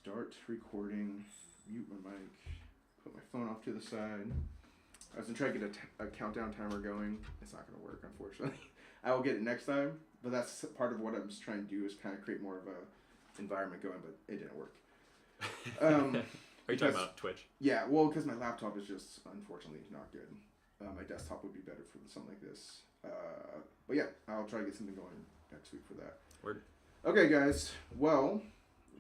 Start recording. Mute my mic. Put my phone off to the side. I was gonna try to get a countdown timer going. It's not gonna work, unfortunately. I will get it next time, but that's part of what I'm just trying to do is kind of create more of a environment going, but it didn't work. Are you talking about Twitch? Yeah, well, because my laptop is just unfortunately not good. My desktop would be better for something like this. But yeah, I'll try to get something going next week for that. Word. Okay, guys. Well,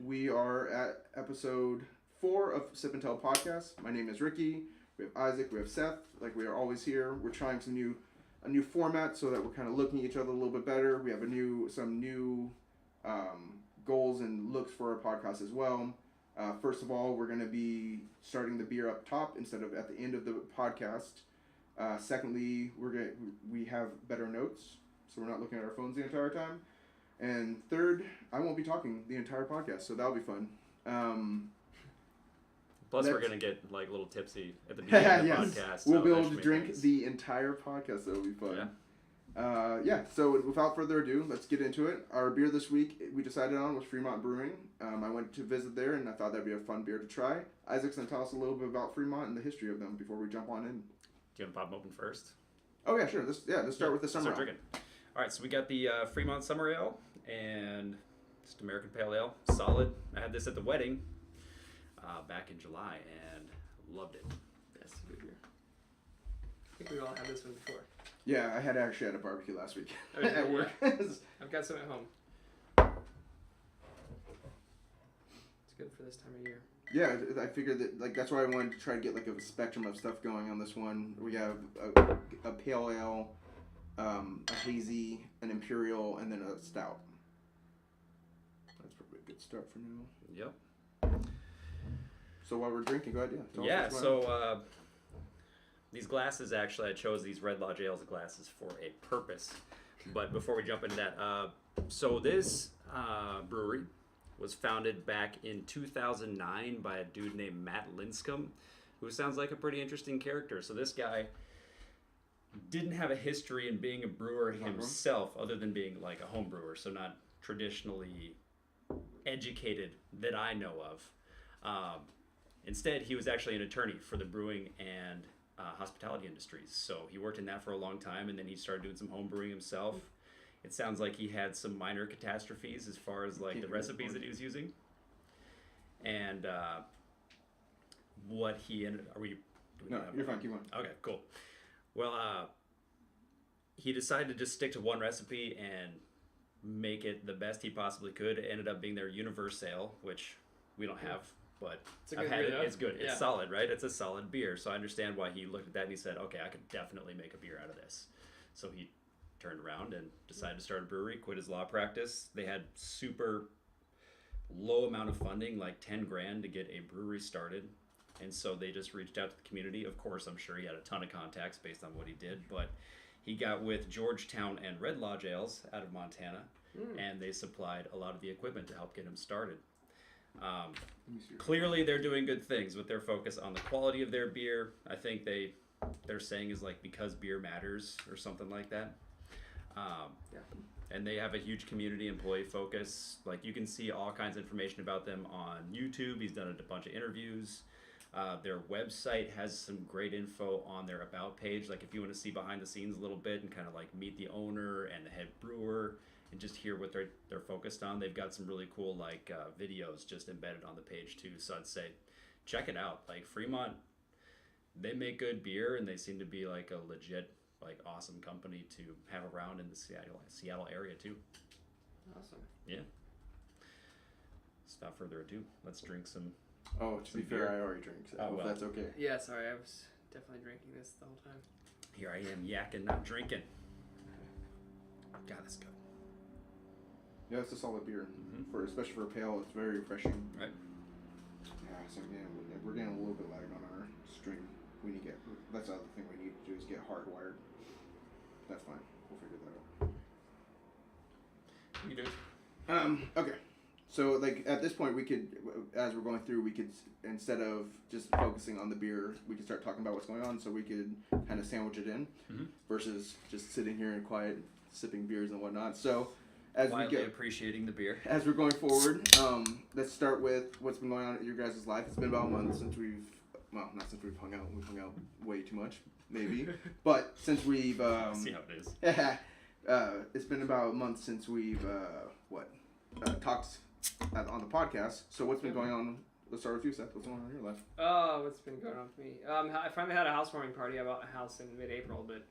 we are at episode 4 of SipNTel podcast. My name is Ricky. We have Isaac. We have Seth. Like we are always here. We're trying a new format so that we're kind of looking at each other a little bit better. We have some new goals and looks for our podcast as well. First of all, we're going to be starting the beer up top instead of at the end of the podcast. Secondly, we have better notes, so we're not looking at our phones the entire time. And third, I won't be talking the entire podcast, so that'll be fun. Plus, we're going to get like a little tipsy at the beginning of the podcast. We'll be able to drink the entire podcast, so it'll be fun. Yeah. So without further ado, let's get into it. Our beer this week we decided on was Fremont Brewing. I went to visit there, and I thought that'd be a fun beer to try. Isaac's going to tell us a little bit about Fremont and the history of them before we jump on in. Do you want to pop them open first? Oh, yeah, sure. Let's start with the summer ale. Drinking. All right, so we got the Fremont Summer Ale and just American Pale Ale. Solid. I had this at the wedding back in July and loved it. That's a good beer. I think we all had this one before. Yeah, I had actually had a barbecue last week at work. I've got some at home. It's good for this time of year. Yeah, I figured that that's why I wanted to try to get like a spectrum of stuff going on this one. We have a pale ale, a hazy, an imperial, and then a stout. That's probably a good start for now. Yep. So while we're drinking, go ahead. Yeah. So these glasses, actually, I chose these Red Lodge Ales glasses for a purpose. But before we jump into that, so this brewery was founded back in 2009 by a dude named Matt Linscomb, who sounds like a pretty interesting character. So this guy didn't have a history in being a brewer himself, other than being like a home brewer, so not traditionally educated that I know of. Instead, he was actually an attorney for the brewing and hospitality industries. So he worked in that for a long time, and then he started doing some home brewing himself. It sounds like he had some minor catastrophes as far as like the recipes that he was using. And what he ended... No, you're fine. Keep on. Okay, cool. Well, he decided to just stick to one recipe and make it the best he possibly could. It ended up being their Universale, which we don't have, but I've had it. It's good. It's solid, right? It's a solid beer. So I understand why he looked at that and he said, okay, I could definitely make a beer out of this. So he turned around and decided to start a brewery, quit his law practice. They had super low amount of funding, like $10,000 to get a brewery started. And so they just reached out to the community. Of course, I'm sure he had a ton of contacts based on what he did, but he got with Georgetown and Red Lodge Ales out of Montana, and they supplied a lot of the equipment to help get him started. Clearly, they're doing good things with their focus on the quality of their beer. I think they're saying is like because beer matters or something like that. And they have a huge community employee focus. Like you can see all kinds of information about them on YouTube. He's done a bunch of interviews. Their website has some great info on their about page. Like if you want to see behind the scenes a little bit and kind of like meet the owner and the head brewer and just hear what they're focused on, they've got some really cool like videos just embedded on the page too. So I'd say check it out. Like Fremont, they make good beer and they seem to be like a legit, like awesome company to have around in the Seattle area too. Awesome. Yeah. Without further ado, let's drink some. Oh, to be fair, I already drank. So if that's okay. Yeah, sorry, I was definitely drinking this the whole time. Here I am yakking, not drinking. God, that's good. Yeah, it's a solid beer especially for a pale. It's very refreshing. Right. Yeah. So again, we're getting a little bit light on our stream. We need to get. That's the other thing we need to do is get hardwired. That's fine. We'll figure that out. You do it. Okay. So, like, at this point, we could, as we're going through, we could, instead of just focusing on the beer, we could start talking about what's going on, so we could kind of sandwich it in, versus just sitting here in quiet, sipping beers and whatnot. So, as Widely we go, appreciating the beer. as we're going forward, let's start with what's been going on in your guys' life. It's been about a month since not since we've hung out. We've hung out way too much, maybe. But since we've See how it is. it's been about a month since we've talked on the podcast. So what's been going on? Let's start with you, Seth. What's going on in your life? Oh, what's been going on with me? I finally had a housewarming party. I bought a house in mid-April, but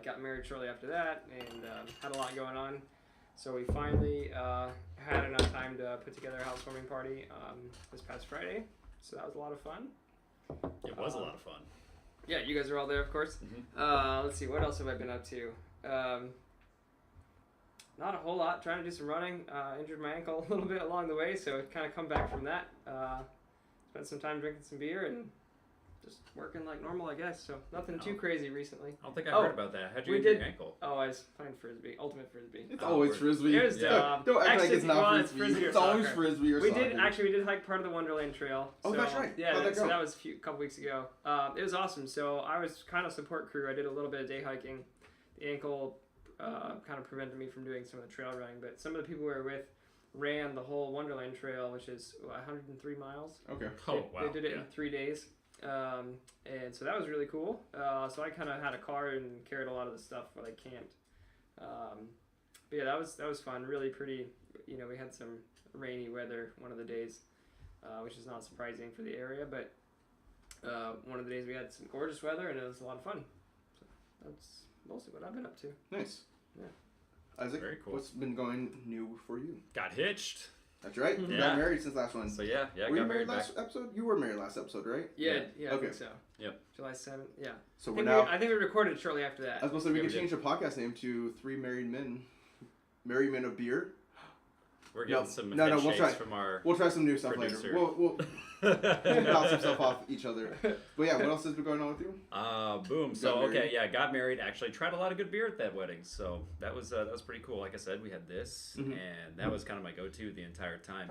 got married shortly after that, and had a lot going on. So we finally had enough time to put together a housewarming party this past Friday. So that was a lot of fun. It was a lot of fun. Yeah, you guys are all there, of course. Mm-hmm. Let's see, what else have I been up to? Not a whole lot. Trying to do some running. Injured my ankle a little bit along the way, so I've kind of come back from that. Spent some time drinking some beer and just working like normal, I guess. So nothing too crazy recently. I don't think I heard about that. How'd you injure your ankle? Oh, I was playing frisbee, ultimate frisbee. It's always frisbee. It was Don't act like it's not frisbee. or It's always soccer. frisbee or We soccer. did hike part of the Wonderland Trail. Oh, so, that's right. Yeah, How'd that so go? that was a couple weeks ago. It was awesome. So I was kind of support crew. I did a little bit of day hiking. The ankle kind of prevented me from doing some of the trail running, but some of the people we were with ran the whole Wonderland Trail, which is 103 miles. Okay. Oh, wow. They did it in 3 days. And so that was really cool. So I kind of had a car and carried a lot of the stuff when I camped. But yeah, that was fun. Really pretty. You know, we had some rainy weather one of the days, which is not surprising for the area. But one of the days we had some gorgeous weather, and it was a lot of fun. So that's mostly what I've been up to. Nice. Yeah. Isaac, Very cool. what's been going new for you? Got hitched. That's right. You Yeah. got married since last one. So yeah, Were got you married married back. last episode? You were married last episode, right? Yeah, I Okay. think so. Yep. July 7th, yeah. So I we're think, now. I think we recorded shortly after that. I was supposed to say we Yeah, could we change the podcast name to Three Married Men. Married Men of Beer. We're getting No, some no, head we'll shakes try. from our We'll try some new stuff Producer. later. We'll bounce some stuff off each other. But yeah, what else has been going on with you? boom. So Got married. okay, yeah, got married. Actually, tried a lot of good beer at that wedding. So that was pretty cool. Like I said, we had this, Mhm. and that was kind of my go-to the entire time.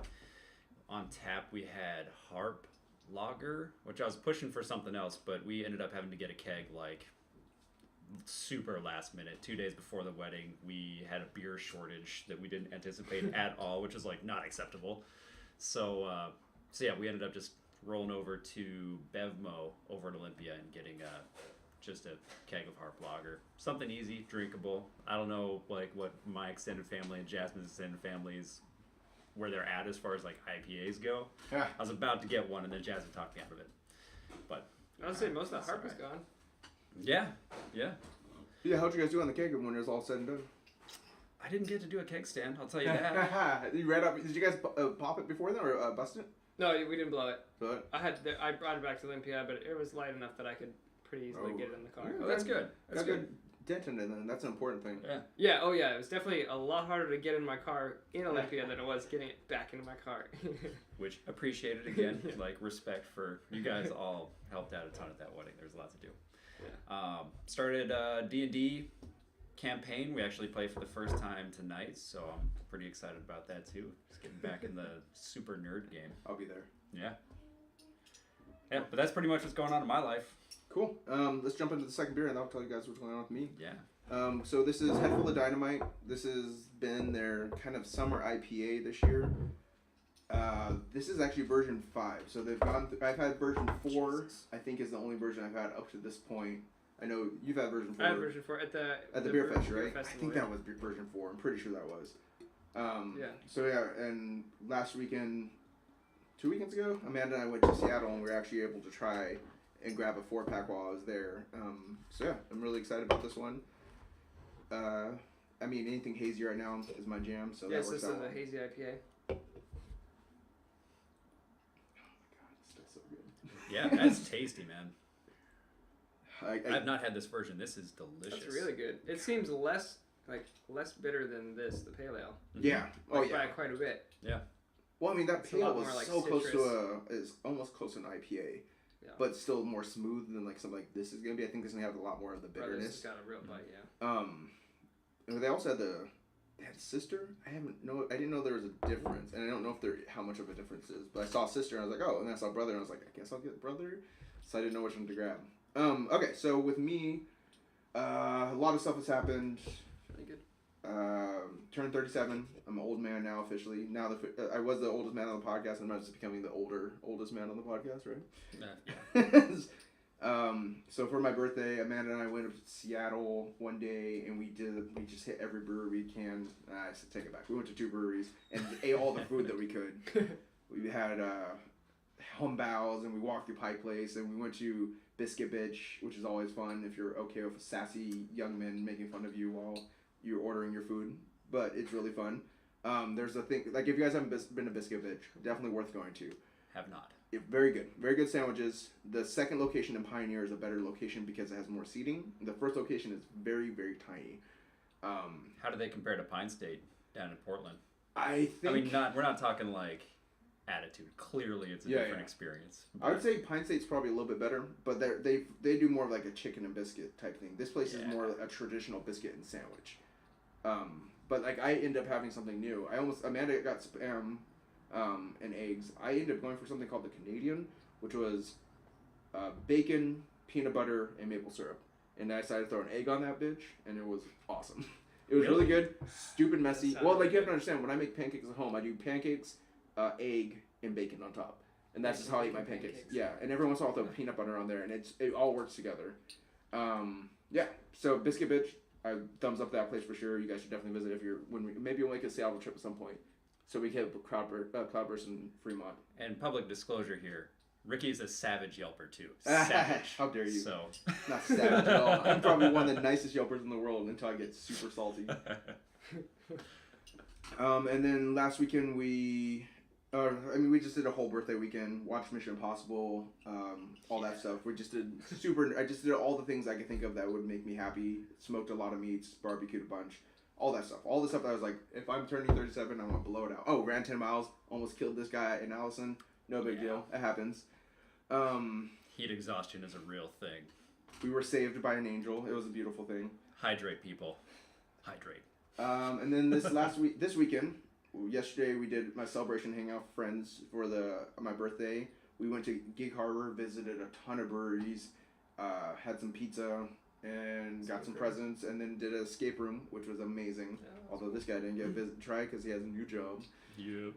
On tap, we had Harp Lager, which I was pushing for something else, but we ended up having to get a keg like super last minute. 2 days before the wedding, we had a beer shortage that we didn't anticipate at all, which is like not acceptable. So yeah, we ended up just rolling over to Bevmo over at Olympia and getting just a keg of Harp Lager. Something easy, drinkable. I don't know like what my extended family and Jasmine's extended families where they're at as far as like IPAs go. Yeah. I was about to get one and then Jasmine talked me out of it. But I would say most of the That's harp is alright. gone. yeah. Yeah, how'd you guys do on the keg when it was all said and done? I didn't get to do a keg stand, I'll tell you that. You ran up. Did you guys pop it before then or bust it? No, we didn't blow it. But I brought it back to Olympia, but it was light enough that I could pretty easily get it in the car. Oh, that's good. That's got a good. good dent in it then. That's an important thing. Yeah. Yeah, oh yeah, it was definitely a lot harder to get in my car in Olympia than it was getting it back into my car. Which appreciated again, like respect for you guys all helped out a ton at that wedding. There's a lot to do. Yeah. Started D&D campaign. We actually play for the first time tonight, so I'm pretty excited about that too. Just getting back in the super nerd game. I'll be there. Yeah. Yeah, but that's pretty much what's going on in my life. Cool. Let's jump into the second beer and I'll tell you guys what's going on with me. Yeah. So this is Head Full of Dynamite. This has been their kind of summer IPA this year. This is actually version 5. So they've gone. I've had version 4. I think is the only version I've had up to this point. I know you've had version 4. I had version 4 at the Beer Fest, Beer right? I Festival, think yeah. that was version 4. I'm pretty sure that was. Yeah. So yeah, and last weekend, 2 weekends ago, Amanda and I went to Seattle and we were actually able to try and grab a 4-pack while I was there. So yeah, I'm really excited about this one. I mean, anything hazy right now is my jam, so Yes, that works this is out. a hazy IPA. Oh my god, this tastes so good. Yeah, that's tasty, man. I I've not had this version. This is delicious. That's really good. It seems less bitter than this, the pale ale. yeah. Oh Like, yeah. by quite a bit. Yeah. Well, I mean that It's a lot pale was more like so close citrus. to is almost close to an IPA, Yeah. but still more smooth than like something like this is gonna be. I think this is gonna have a lot more of the Brother, this bitterness. has got a real bite, yeah. And they also had they had Sister. I didn't know there was a difference, and I don't know if how much of a difference is. But I saw Sister, and I was like, oh, and then I saw Brother, and I was like, I guess I'll get Brother. So I didn't know which one to grab. Okay, so with me, a lot of stuff has happened. Really good. Turned 37. I'm an old man now officially. Now I was the oldest man on the podcast. I'm not just becoming the oldest man on the podcast, right? Yeah. So for my birthday, Amanda and I went up to Seattle one day, and we just hit every brewery we can. I take it back. We went to 2 breweries and ate all the food that we could. We had Humbaus, and we walked through Pie Place, and we went to Biscuit Bitch, which is always fun if you're okay with sassy young men making fun of you while you're ordering your food. But it's really fun. There's a thing, like if you guys haven't been to Biscuit Bitch, definitely worth going to. Have not. Very good sandwiches. The second location in Pioneer is a better location because it has more seating. The first location is very, very tiny. How do they compare to Pine State down in Portland? I mean, we're not talking like attitude. Clearly, it's a different experience. I would say Pine State's probably a little bit better, but they do more of like a chicken and biscuit type thing. This place is more a traditional biscuit and sandwich. But like I end up having something new. Amanda got Spam and eggs. I ended up going for something called the Canadian, which was bacon, peanut butter, and maple syrup. And I decided to throw an egg on that bitch, and it was awesome. It was really good. Stupid messy. Well, like you have to understand, when I make pancakes at home, I do pancakes, egg, and bacon on top. And that's just how I eat my pancakes. Yeah, and every once in a while I'll throw peanut butter on there, and it all works together. Yeah, so Biscuit Bitch, I thumbs up that place for sure. You guys should definitely visit maybe we'll make a Seattle trip at some point. So we can have Cloudburst in Fremont. And public disclosure here, Ricky is a savage yelper too. Savage. How dare you? So not savage at all. I'm probably one of the nicest yelpers in the world until I get super salty. And then last weekend we just did a whole birthday weekend. Watched Mission Impossible, all that stuff. I just did all the things I could think of that would make me happy. Smoked a lot of meats, barbecued a bunch. All that stuff. All the stuff that I was like, if I'm turning 37, I want to blow it out. Oh, ran 10 miles, almost killed this guy in Allison. No big deal. It happens. Heat exhaustion is a real thing. We were saved by an angel. It was a beautiful thing. Hydrate, people. Hydrate. And then this weekend, yesterday we did my celebration hangout with friends for my birthday. We went to Gig Harbor, visited a ton of breweries, had some pizza, and got some presents, and then did an escape room, which was amazing. Although this guy didn't get to try because he has a new job. Yep.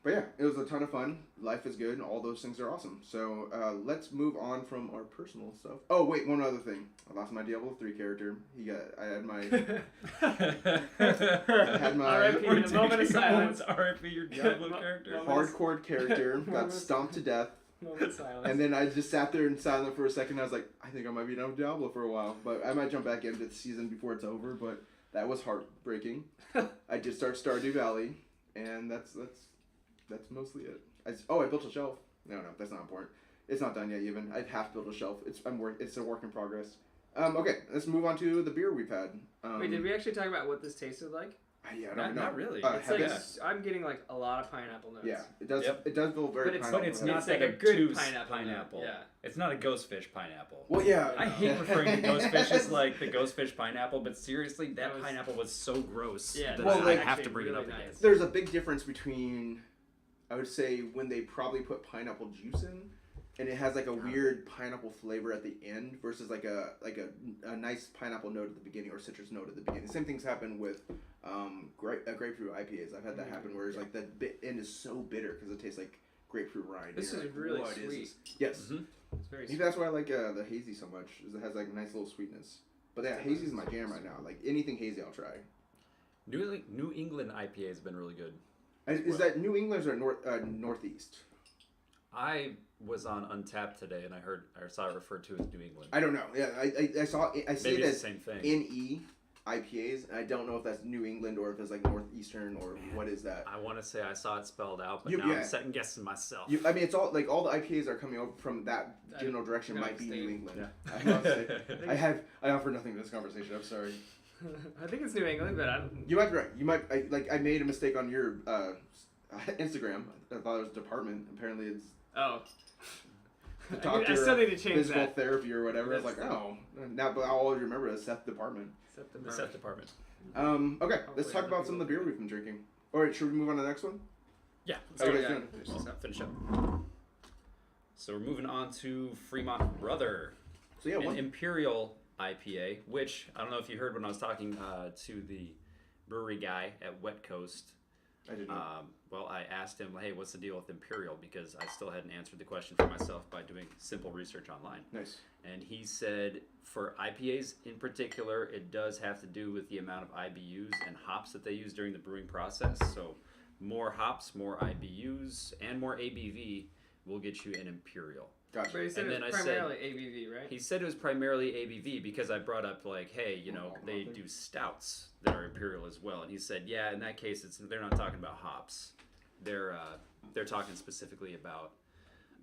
But yeah, it was a ton of fun. Life is good. All those things are awesome. So let's move on from our personal stuff. Oh wait, one other thing. I lost my Diablo 3 character. I had my R.I.P. in a moment of silence. R.I.P. your Diablo character. Hardcore character got stomped to death. Moment of silence. And then I just sat there in silence for a second. I was like, I think I might be done with Diablo for a while, but I might jump back into the season before it's over. But that was heartbreaking. I did start Stardew Valley, and that's mostly it. I built a shelf. No, that's not important. It's not done yet even. I've half built a shelf. It's a work in progress. Okay, let's move on to the beer we've had. Wait, did we actually talk about what this tasted like? Yeah, I don't know. Not really. It's like I'm getting like a lot of pineapple notes. Yeah, it does. Yep. It does feel very. But it's not like like a good juice pineapple. Yeah. It's not a ghost fish pineapple. Well, yeah. I hate referring to ghost fish as like the ghost fish pineapple, but seriously, that pineapple was so gross. Yeah. That I have to bring it up again. There's a big difference between, I would say, when they probably put pineapple juice in, and it has like a weird pineapple flavor at the end, versus like a nice pineapple note at the beginning or citrus note at the beginning. The same things happen with grapefruit IPAs. I've had that happen where it's like the end is so bitter because it tastes like grapefruit rind. This is like, really what sweet. Is this? Yes. Mm-hmm. It's very Maybe sweet. that's why I like the hazy so much. Is it has like a nice little sweetness. But yeah, hazy is my jam right now. Like anything hazy, I'll try. New England IPA has been really good. Is that New England or Northeast? I was on Untapped today, and I saw it referred to as New England. I don't know. Yeah, I saw. I see Maybe it it's as the same thing. NE IPAs, and I don't know if that's New England or if it's like Northeastern or what is that. I want to say I saw it spelled out, but now I'm second guessing myself. I mean, it's all like all the IPAs are coming over from that general direction. Might be New England. Yeah. I offer nothing to this conversation. I'm sorry. I think it's New England, but I don't. You might be right. You might I made a mistake on your Instagram. I thought it was department. Apparently, it's doctor I still need to change physical that. therapy or whatever. I was like, oh, now, but I'll always remember it as Seth department. The Seth department. Okay, let's talk about some of the beer we've been drinking. All right, should we move on to the next one? Yeah. Okay, Finish up. So we're moving on to Fremont Brother. So yeah, an Imperial IPA, which I don't know if you heard when I was talking to the brewery guy at Wet Coast. I didn't know. Well, I asked him, hey, what's the deal with Imperial? Because I still hadn't answered the question for myself by doing simple research online. Nice. And he said for IPAs in particular, it does have to do with the amount of IBUs and hops that they use during the brewing process. So more hops, more IBUs, and more ABV will get you an Imperial. Gotcha. But he said And it then was I said- primarily ABV, right? He said it was primarily ABV because I brought up like, hey, you know, they do stouts that are Imperial as well, and he said, yeah, in that case, they're not talking about hops, they're talking specifically about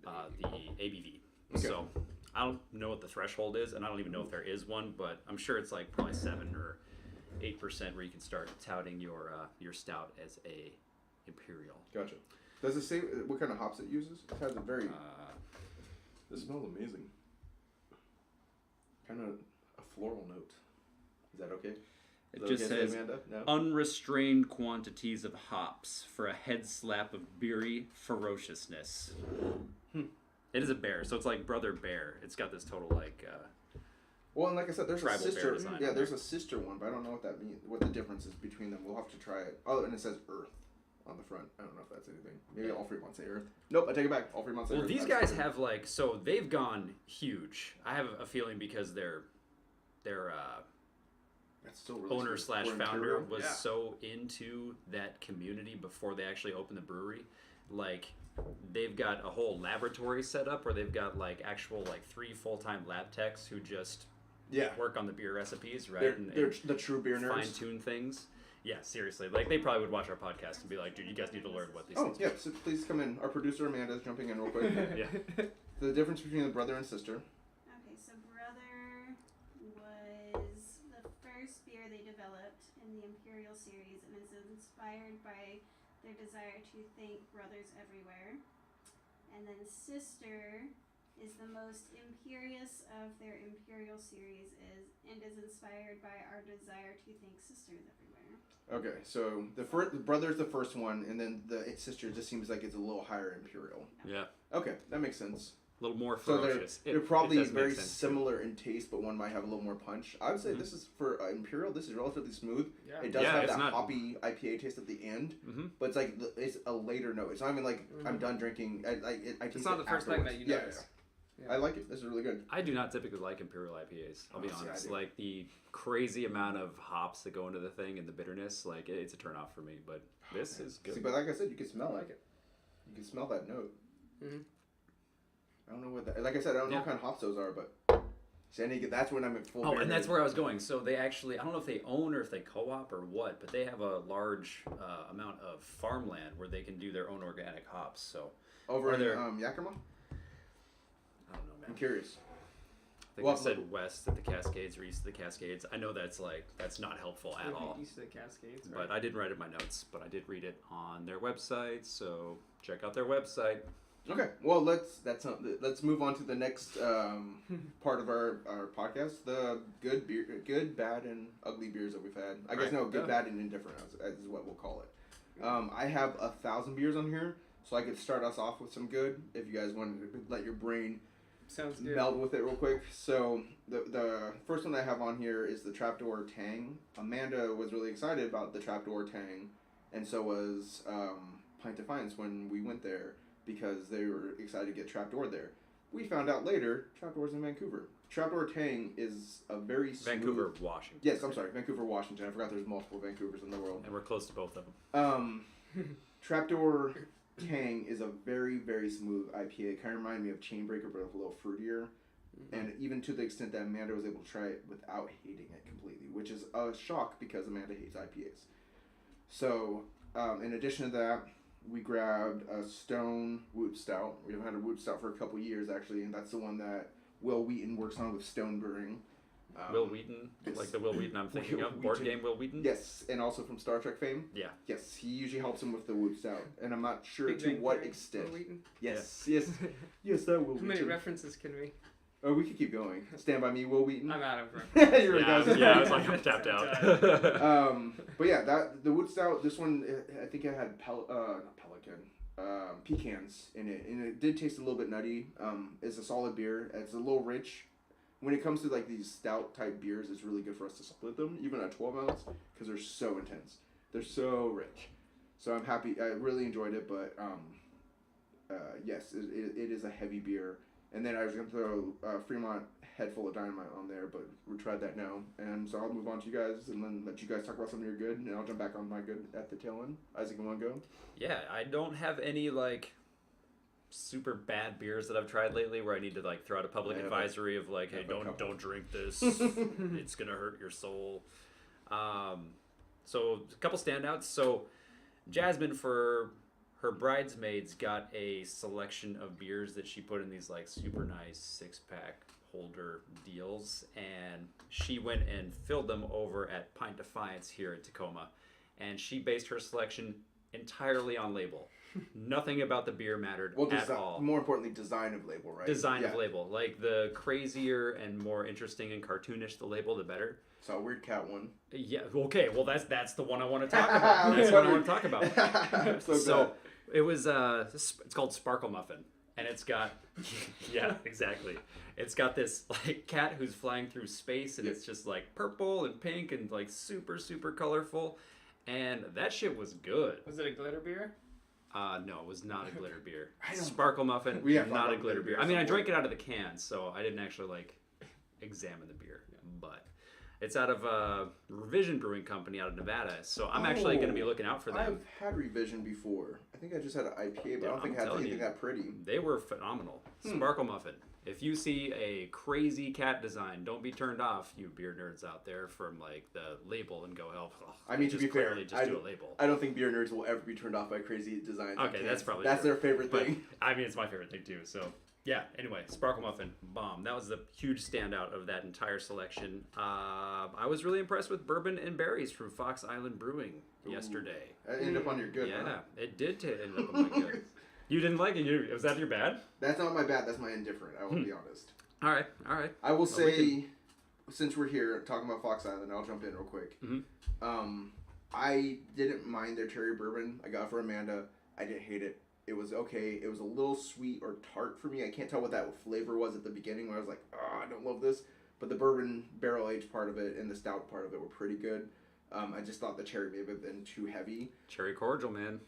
the ABV. Okay. So I don't know what the threshold is, and I don't even know if there is one, but I'm sure it's like probably 7 or 8% where you can start touting your stout as a Imperial. Gotcha. Does it say what kind of hops it uses? It has a very. This smells amazing. Kind of a floral note. Is that okay? Is It that just okay, says Amanda? No? unrestrained quantities of hops for a head slap of beery ferociousness. It is a bear, so it's like Brother Bear. It's got this total like. Well, and like I said, there's a tribal bear sister. design. Yeah, there's a sister one, but I don't know what that means. What the difference is between them? We'll have to try it. Oh, and it says Earth on the front. I don't know if that's anything. Maybe all Fremont say Earth. Nope, I take it back. All Fremont say Earth. Well, these That's guys different. have like so they've gone huge. I have a feeling because their That's still really owner sweet. slash Or founder Imperial. was Yeah. so into that community before they actually opened the brewery. Like they've got a whole laboratory set up where they've got like actual like 3 full-time lab techs who just work on the beer recipes, right? They're the true beer nerds. fine tune things. Yeah, seriously. Like they probably would watch our podcast and be like, dude, you guys need to learn what these Oh things yeah, so please come in. Our producer Amanda's jumping in real quick. Yeah. The difference between the brother and sister. Okay, so Brother was the first beer they developed in the Imperial series and is inspired by their desire to thank brothers everywhere. And then Sister is the most imperious of their Imperial series and is inspired by our desire to thank sisters everywhere. Okay, so the brother's the first one, and then the sister just seems like it's a little higher Imperial. Yeah. Okay, that makes sense. A little more So ferocious. they're probably does make very sense, too. similar in taste, but one might have a little more punch. I would say this is for Imperial. This is relatively smooth. Yeah. It does Yeah, have it's that not- hoppy IPA taste at the end, Mhm. but it's like it's a later note. It's not even like I'm done drinking. I taste It's not it the first time that afterwards. you Yeah, notice. yeah. I like it. This is really good. I do not typically like Imperial IPAs. I'll be Oh, see, I honest. do. Like the crazy amount of hops that go into the thing and the bitterness, like it's a turn off for me. But this is good. See, but like I said, you can smell I it. like it. You can smell that note. Mhm. I don't know what that. Like I said, I don't know what kind of hops those are, but that's when I'm at full. Oh, beer and that's nerd. where I was going. So they actually, I don't know if they own or if they co-op or what, but they have a large amount of farmland where they can do their own organic hops. So over Are in there- Yakima. I don't know, man. I'm curious. I think Well, I said west of the Cascades or east of the Cascades. I know that's not helpful at Maybe all. East of the Cascades, right? But I didn't write it in my notes, but I did read it on their website. So check out their website. Okay, well let's move on to the next part of our podcast. The good, bad, and ugly beers that we've had. I guess Right. no, good, Yeah. bad, and indifferent is what we'll call it. I have 1,000 beers on here, so I could start us off with some good. If you guys wanted to let your brain Sounds good. meld with it real quick. So the first one I have on here is the Trapdoor Tang. Amanda was really excited about the Trapdoor Tang, and so was Pint Defiance when we went there because they were excited to get Trapdoor there. We found out later Trapdoor's in Vancouver. Trapdoor Tang is a very smooth... Vancouver, Washington. Yes, I'm sorry, Vancouver, Washington. I forgot there's multiple Vancouvers in the world. And we're close to both of them. Trapdoor Tang is a very, very smooth IPA. It kind of reminded me of Chainbreaker, but a little fruitier. And even to the extent that Amanda was able to try it without hating it completely, which is a shock because Amanda hates IPAs. So, in addition to that, we grabbed a Stone Woot Stout. We've had a Woot Stout for a couple years, actually, and that's the one that Will Wheaton works on with Stone Brewing. Will Wheaton, yes. like the Will Wheaton I'm thinking Will of, board Wheaton. game Will Wheaton. Yes, and also from Star Trek fame. Yeah. Yes, he usually helps him with the Woot Stout, and I'm not sure Big to Bang what Theory, extent. Will Wheaton. Yes, yes, yes, that Will How many Wheaton. references can we? Oh, we could keep going. Stand by Me, Will Wheaton. I'm out of references. You're Yeah, like, yeah, I was like, I'm tapped out. But yeah, the Woot Stout. This one, I think it had not pelican, pecans in it, and it did taste a little bit nutty. It's a solid beer. It's a little rich. when it comes to like these stout type beers, it's really good for us to split them, even at 12 ounce, because they're so intense. They're so rich. So I'm happy. I really enjoyed it, but yes, it is a heavy beer. And then I was gonna throw Fremont Head Full of Dynamite on there, but we tried that now. And so I'll move on to you guys and then let you guys talk about something you're good, and I'll jump back on my good at the tail end. Isaac, you want to go? Yeah, I don't have any like super bad beers that I've tried lately where I need to like throw out a public advisory of like, hey, don't drink this. It's gonna hurt your soul. So a couple standouts. So Jasmine, for her bridesmaids, got a selection of beers that she put in these like super nice 6-pack holder deals, and she went and filled them over at Pint Defiance here in Tacoma, and she based her selection entirely on label. Nothing about the beer mattered at all. More importantly, design of label, right? Design of label. Like, the crazier and more interesting and cartoonish the label, the better. Saw a weird cat one. Yeah, okay, well, that's the one I want to talk about. That's what I want to talk about. So it was, it's called Sparkle Muffin. And it's got, yeah, exactly. It's got this like cat who's flying through space, and it's just like purple and pink and like super, super colorful. And that shit was good. Was it a glitter beer? No, it was not a glitter beer. Sparkle Muffin, not a glitter beer. I mean, I drank it out of the can, so I didn't actually like examine the beer. Yeah. But it's out of Revision Brewing Company out of Nevada, so I'm actually going to be looking out for them. I've had Revision before. I think I just had an IPA, but I don't think I had anything that pretty. They were phenomenal. Sparkle Muffin. If you see a crazy cat design, don't be turned off, you beer nerds out there, from like the label and go, oh, I mean, to be fair, just do a label. I don't think beer nerds will ever be turned off by crazy designs. Okay, that's probably that's true. their favorite thing. But, I mean, it's my favorite thing too. So yeah. Anyway, Sparkle Muffin, bomb. That was the huge standout of that entire selection. I was really impressed with Bourbon and Berries from Fox Island Brewing yesterday. That ended up on your good. Yeah, huh? it did end up on my good. You didn't like it? Was that your bad? That's not my bad. That's my indifferent. I will be honest. All right. I will say, since we're here talking about Fox Island, I'll jump in real quick. Mm-hmm. I didn't mind their cherry bourbon. I got it for Amanda. I didn't hate it. It was okay. It was a little sweet or tart for me. I can't tell what that flavor was at the beginning where I was like, oh, I don't love this. But the bourbon barrel aged part of it and the stout part of it were pretty good. I just thought the cherry may have been too heavy. Cherry cordial, man.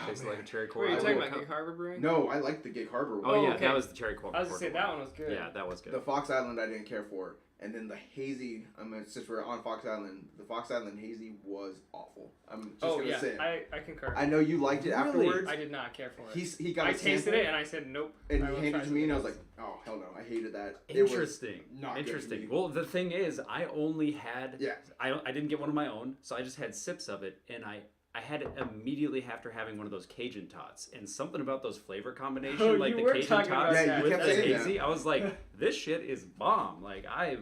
Tastes like a cherry Were cordial. you talking about Gig Harbor Brewing? No, I like the Gig Harbor one. Oh, yeah, okay. that was the cherry cordial. I was going to say, that one was good. Yeah, that was good. The Fox Island I didn't care for. And then the hazy, since we're on Fox Island, the Fox Island hazy was awful. I'm just going to say it. I concur. I know you liked it afterwards. I did not care for it. He got I tasted it and I said nope. And he handed it to me and I was like, oh, hell no. I hated that. Interesting. It was not Interesting. good to me. Well, the thing is, I only had... Yeah. I didn't get one of my own, so I just had sips of it, and I had it immediately after having one of those Cajun tots, and something about those flavor combination, like the Cajun tots with the hazy, I was like, this shit is bomb. Like, I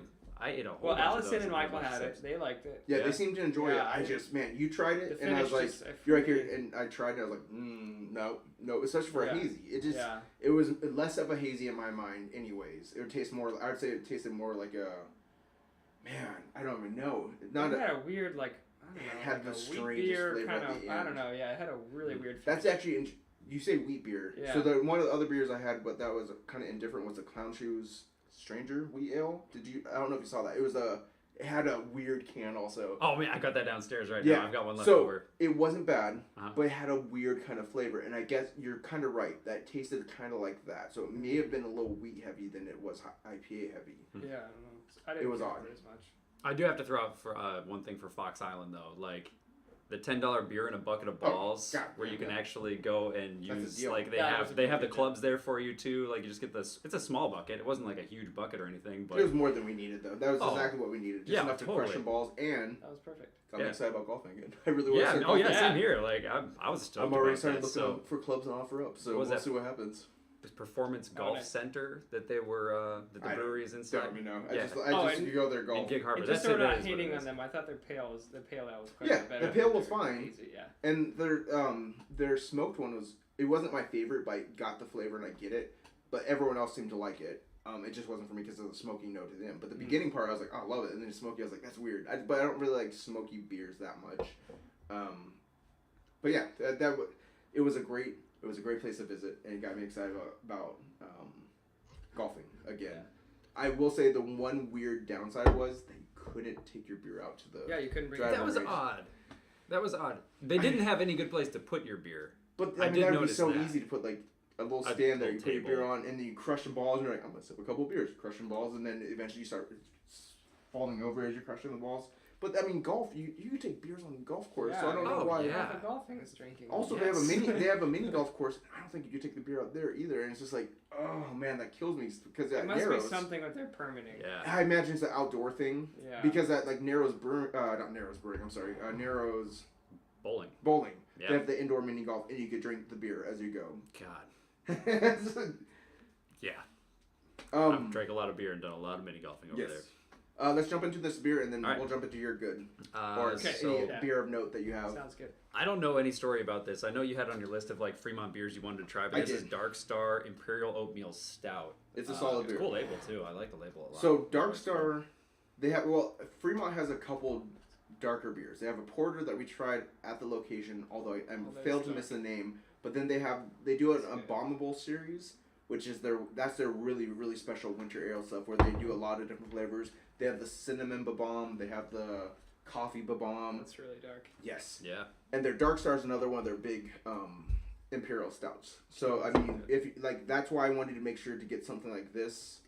ate a whole bunch Allison of those and Michael had it. They liked it. Yeah, they seemed to enjoy it. I just, man, you tried it, and I was like, you're right here, and I tried it, I was like, no, especially for a hazy. It just, it was less of a hazy in my mind anyways. It would taste more, I would say it tasted more like a, man, I don't even know. It had a weird, like, I don't know, it had like the a wheat strangest beer flavor kind at of, the I end. don't know, yeah, it had a really weird That's actually, you say wheat beer. Yeah. So one of the other beers I had, but that was kind of indifferent, was the Clown Shoes Stranger Wheat Ale. I don't know if you saw that. It had a weird can also. Oh man, I got that downstairs right now. I've got one left so over. It wasn't bad, but it had a weird kind of flavor. And I guess you're kind of right. That tasted kind of like that. So it may have been a little wheat heavy than it was IPA heavy. Yeah, I don't know. I didn't It was care odd. for it as much. I do have to throw out for one thing for Fox Island though, like the $10 beer in a bucket of balls, where you can actually go and use, like they have the clubs there for you too. Like you just get this. It's a small bucket. It wasn't like a huge bucket or anything, but it was more than we needed though. That was exactly what we needed. Just enough to crush some balls, and that was perfect. I'm excited about golfing again. I really was. Same here. Like I was stoked. I'm already about starting that, looking for clubs and offer up. So we'll see what happens. Performance Golf Center that they were that the brewery is inside. I don't even know. I just you go there golf. In Gig Harbor. And just so we're not hating on them, I thought their pale ale was quite better. The pale was fine. Easy, and their smoked one it wasn't my favorite, but I got the flavor and I get it. But everyone else seemed to like it. It just wasn't for me because of the smoky note to them. But the beginning part, I was like, oh, I love it. And then smoky, I was like, that's weird. But I don't really like smoky beers that much. But yeah, it was a great place to visit, and it got me excited about golfing again. I will say the one weird downside was they couldn't take your beer out to the. Yeah, you couldn't bring Drive it. That was range. odd. That was odd. They didn't have any good place to put your beer. But I I mean, did that would be notice so that. easy to put like a little A stand there. You little put your beer table. on, and then you crush some balls, and you're like, I'm gonna sip a couple of beers, crushing balls, and then eventually you start falling over as you're crushing the balls. But I mean, golf, you take beers on the golf course, so I don't know Oh, why. yeah. The golfing is drinking. Also, Yes. they have a mini golf course. I don't think you could take the beer out there either, and it's just like, oh man, that kills me because It at must Narrows, be something with their permitting. Yeah. I imagine it's an outdoor thing. Yeah. Because at like Narrows Brewing, not Narrows Brewing, I'm sorry, Narrows Bowling. Bowling, Yeah. they have the indoor mini golf, and you could drink the beer as you go. God. Yeah. um, I've drank a lot of beer and done a lot of mini golfing over yes. there. Let's jump into this beer, and then All right. we'll jump into your good or Okay, So any yeah. beer of note that you have. Sounds good. I don't know any story about this. I know you had on your list of like Fremont beers you wanted to try, but I this is did. Dark Star Imperial Oatmeal Stout. It's a solid It's beer. a cool label too. I like the label a lot. So Dark Star, they have Fremont has a couple darker beers. They have a porter that we tried at the location, although I that's failed to dark. miss the name. But then they do an That's good. Abominable series, which is their really special winter ale stuff where they do a lot of different flavors. They have the cinnamon babam, they have the coffee babam. That's really dark. Yes, Yeah. and their Dark Star is another one of their big imperial stouts. So I mean, if like that's why I wanted to make sure to get something like this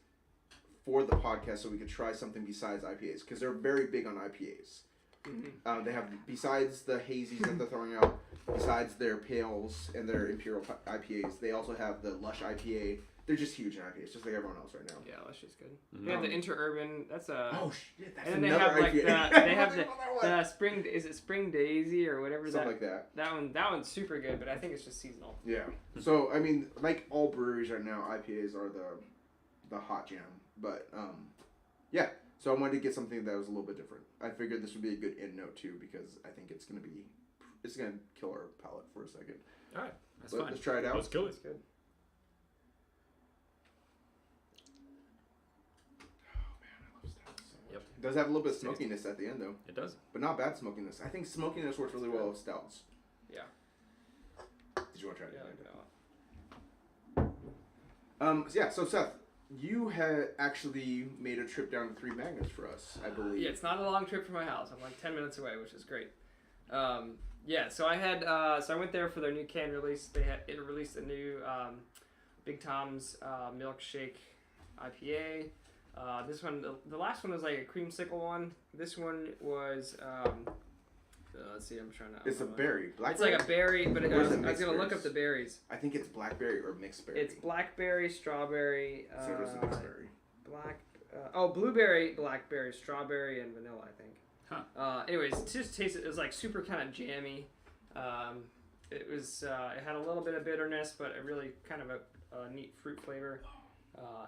for the podcast so we could try something besides IPAs because they're very big on IPAs. Mm-hmm. They have besides the hazies that they're throwing out, besides their pales and their imperial IPAs, they also have the Lush IPA. They're just huge in IPAs, just like everyone else right now. Yeah, that's just good. Mhm. They have the interurban. That's a. Oh shit! That's and then they another have like IPA. they have the spring. Is it Spring Daisy or whatever something that? like that. That one's super good, but I think it's just seasonal. Yeah. So I mean, like all breweries right now, IPAs are the hot jam. But yeah. So I wanted to get something that was a little bit different. I figured this would be a good end note too because I think it's gonna kill our palate for a second. All right. That's But fine. let's try it out. Let's kill it. It's good. Yep. It does have a little bit of smokiness at the end though, It does. but not bad smokiness. I think smokiness works really well with stouts. Yeah. Did you want to try it? Yeah, I like that one. So yeah. So Seth, you had actually made a trip down to Three Magnets for us, I believe. Yeah, it's not a long trip from my house. I'm like 10 minutes away, which is great. Yeah, so I had so I went there for their new can release. It released a new Big Tom's milkshake IPA. This one, the last one was like a creamsicle one. This one was let's see, I'm trying to. It's a berry. It's Blackberry? like a berry, but I Or is was it gonna mixed look berries? up the berries. I think it's blackberry or mixed berry. It's blackberry, strawberry, So it was a mixed berry. blueberry, blackberry, strawberry, and vanilla, I think. Huh. Anyways, it just tasted. It was like super kind of jammy. It was. It had a little bit of bitterness, but a really kind of a neat fruit flavor.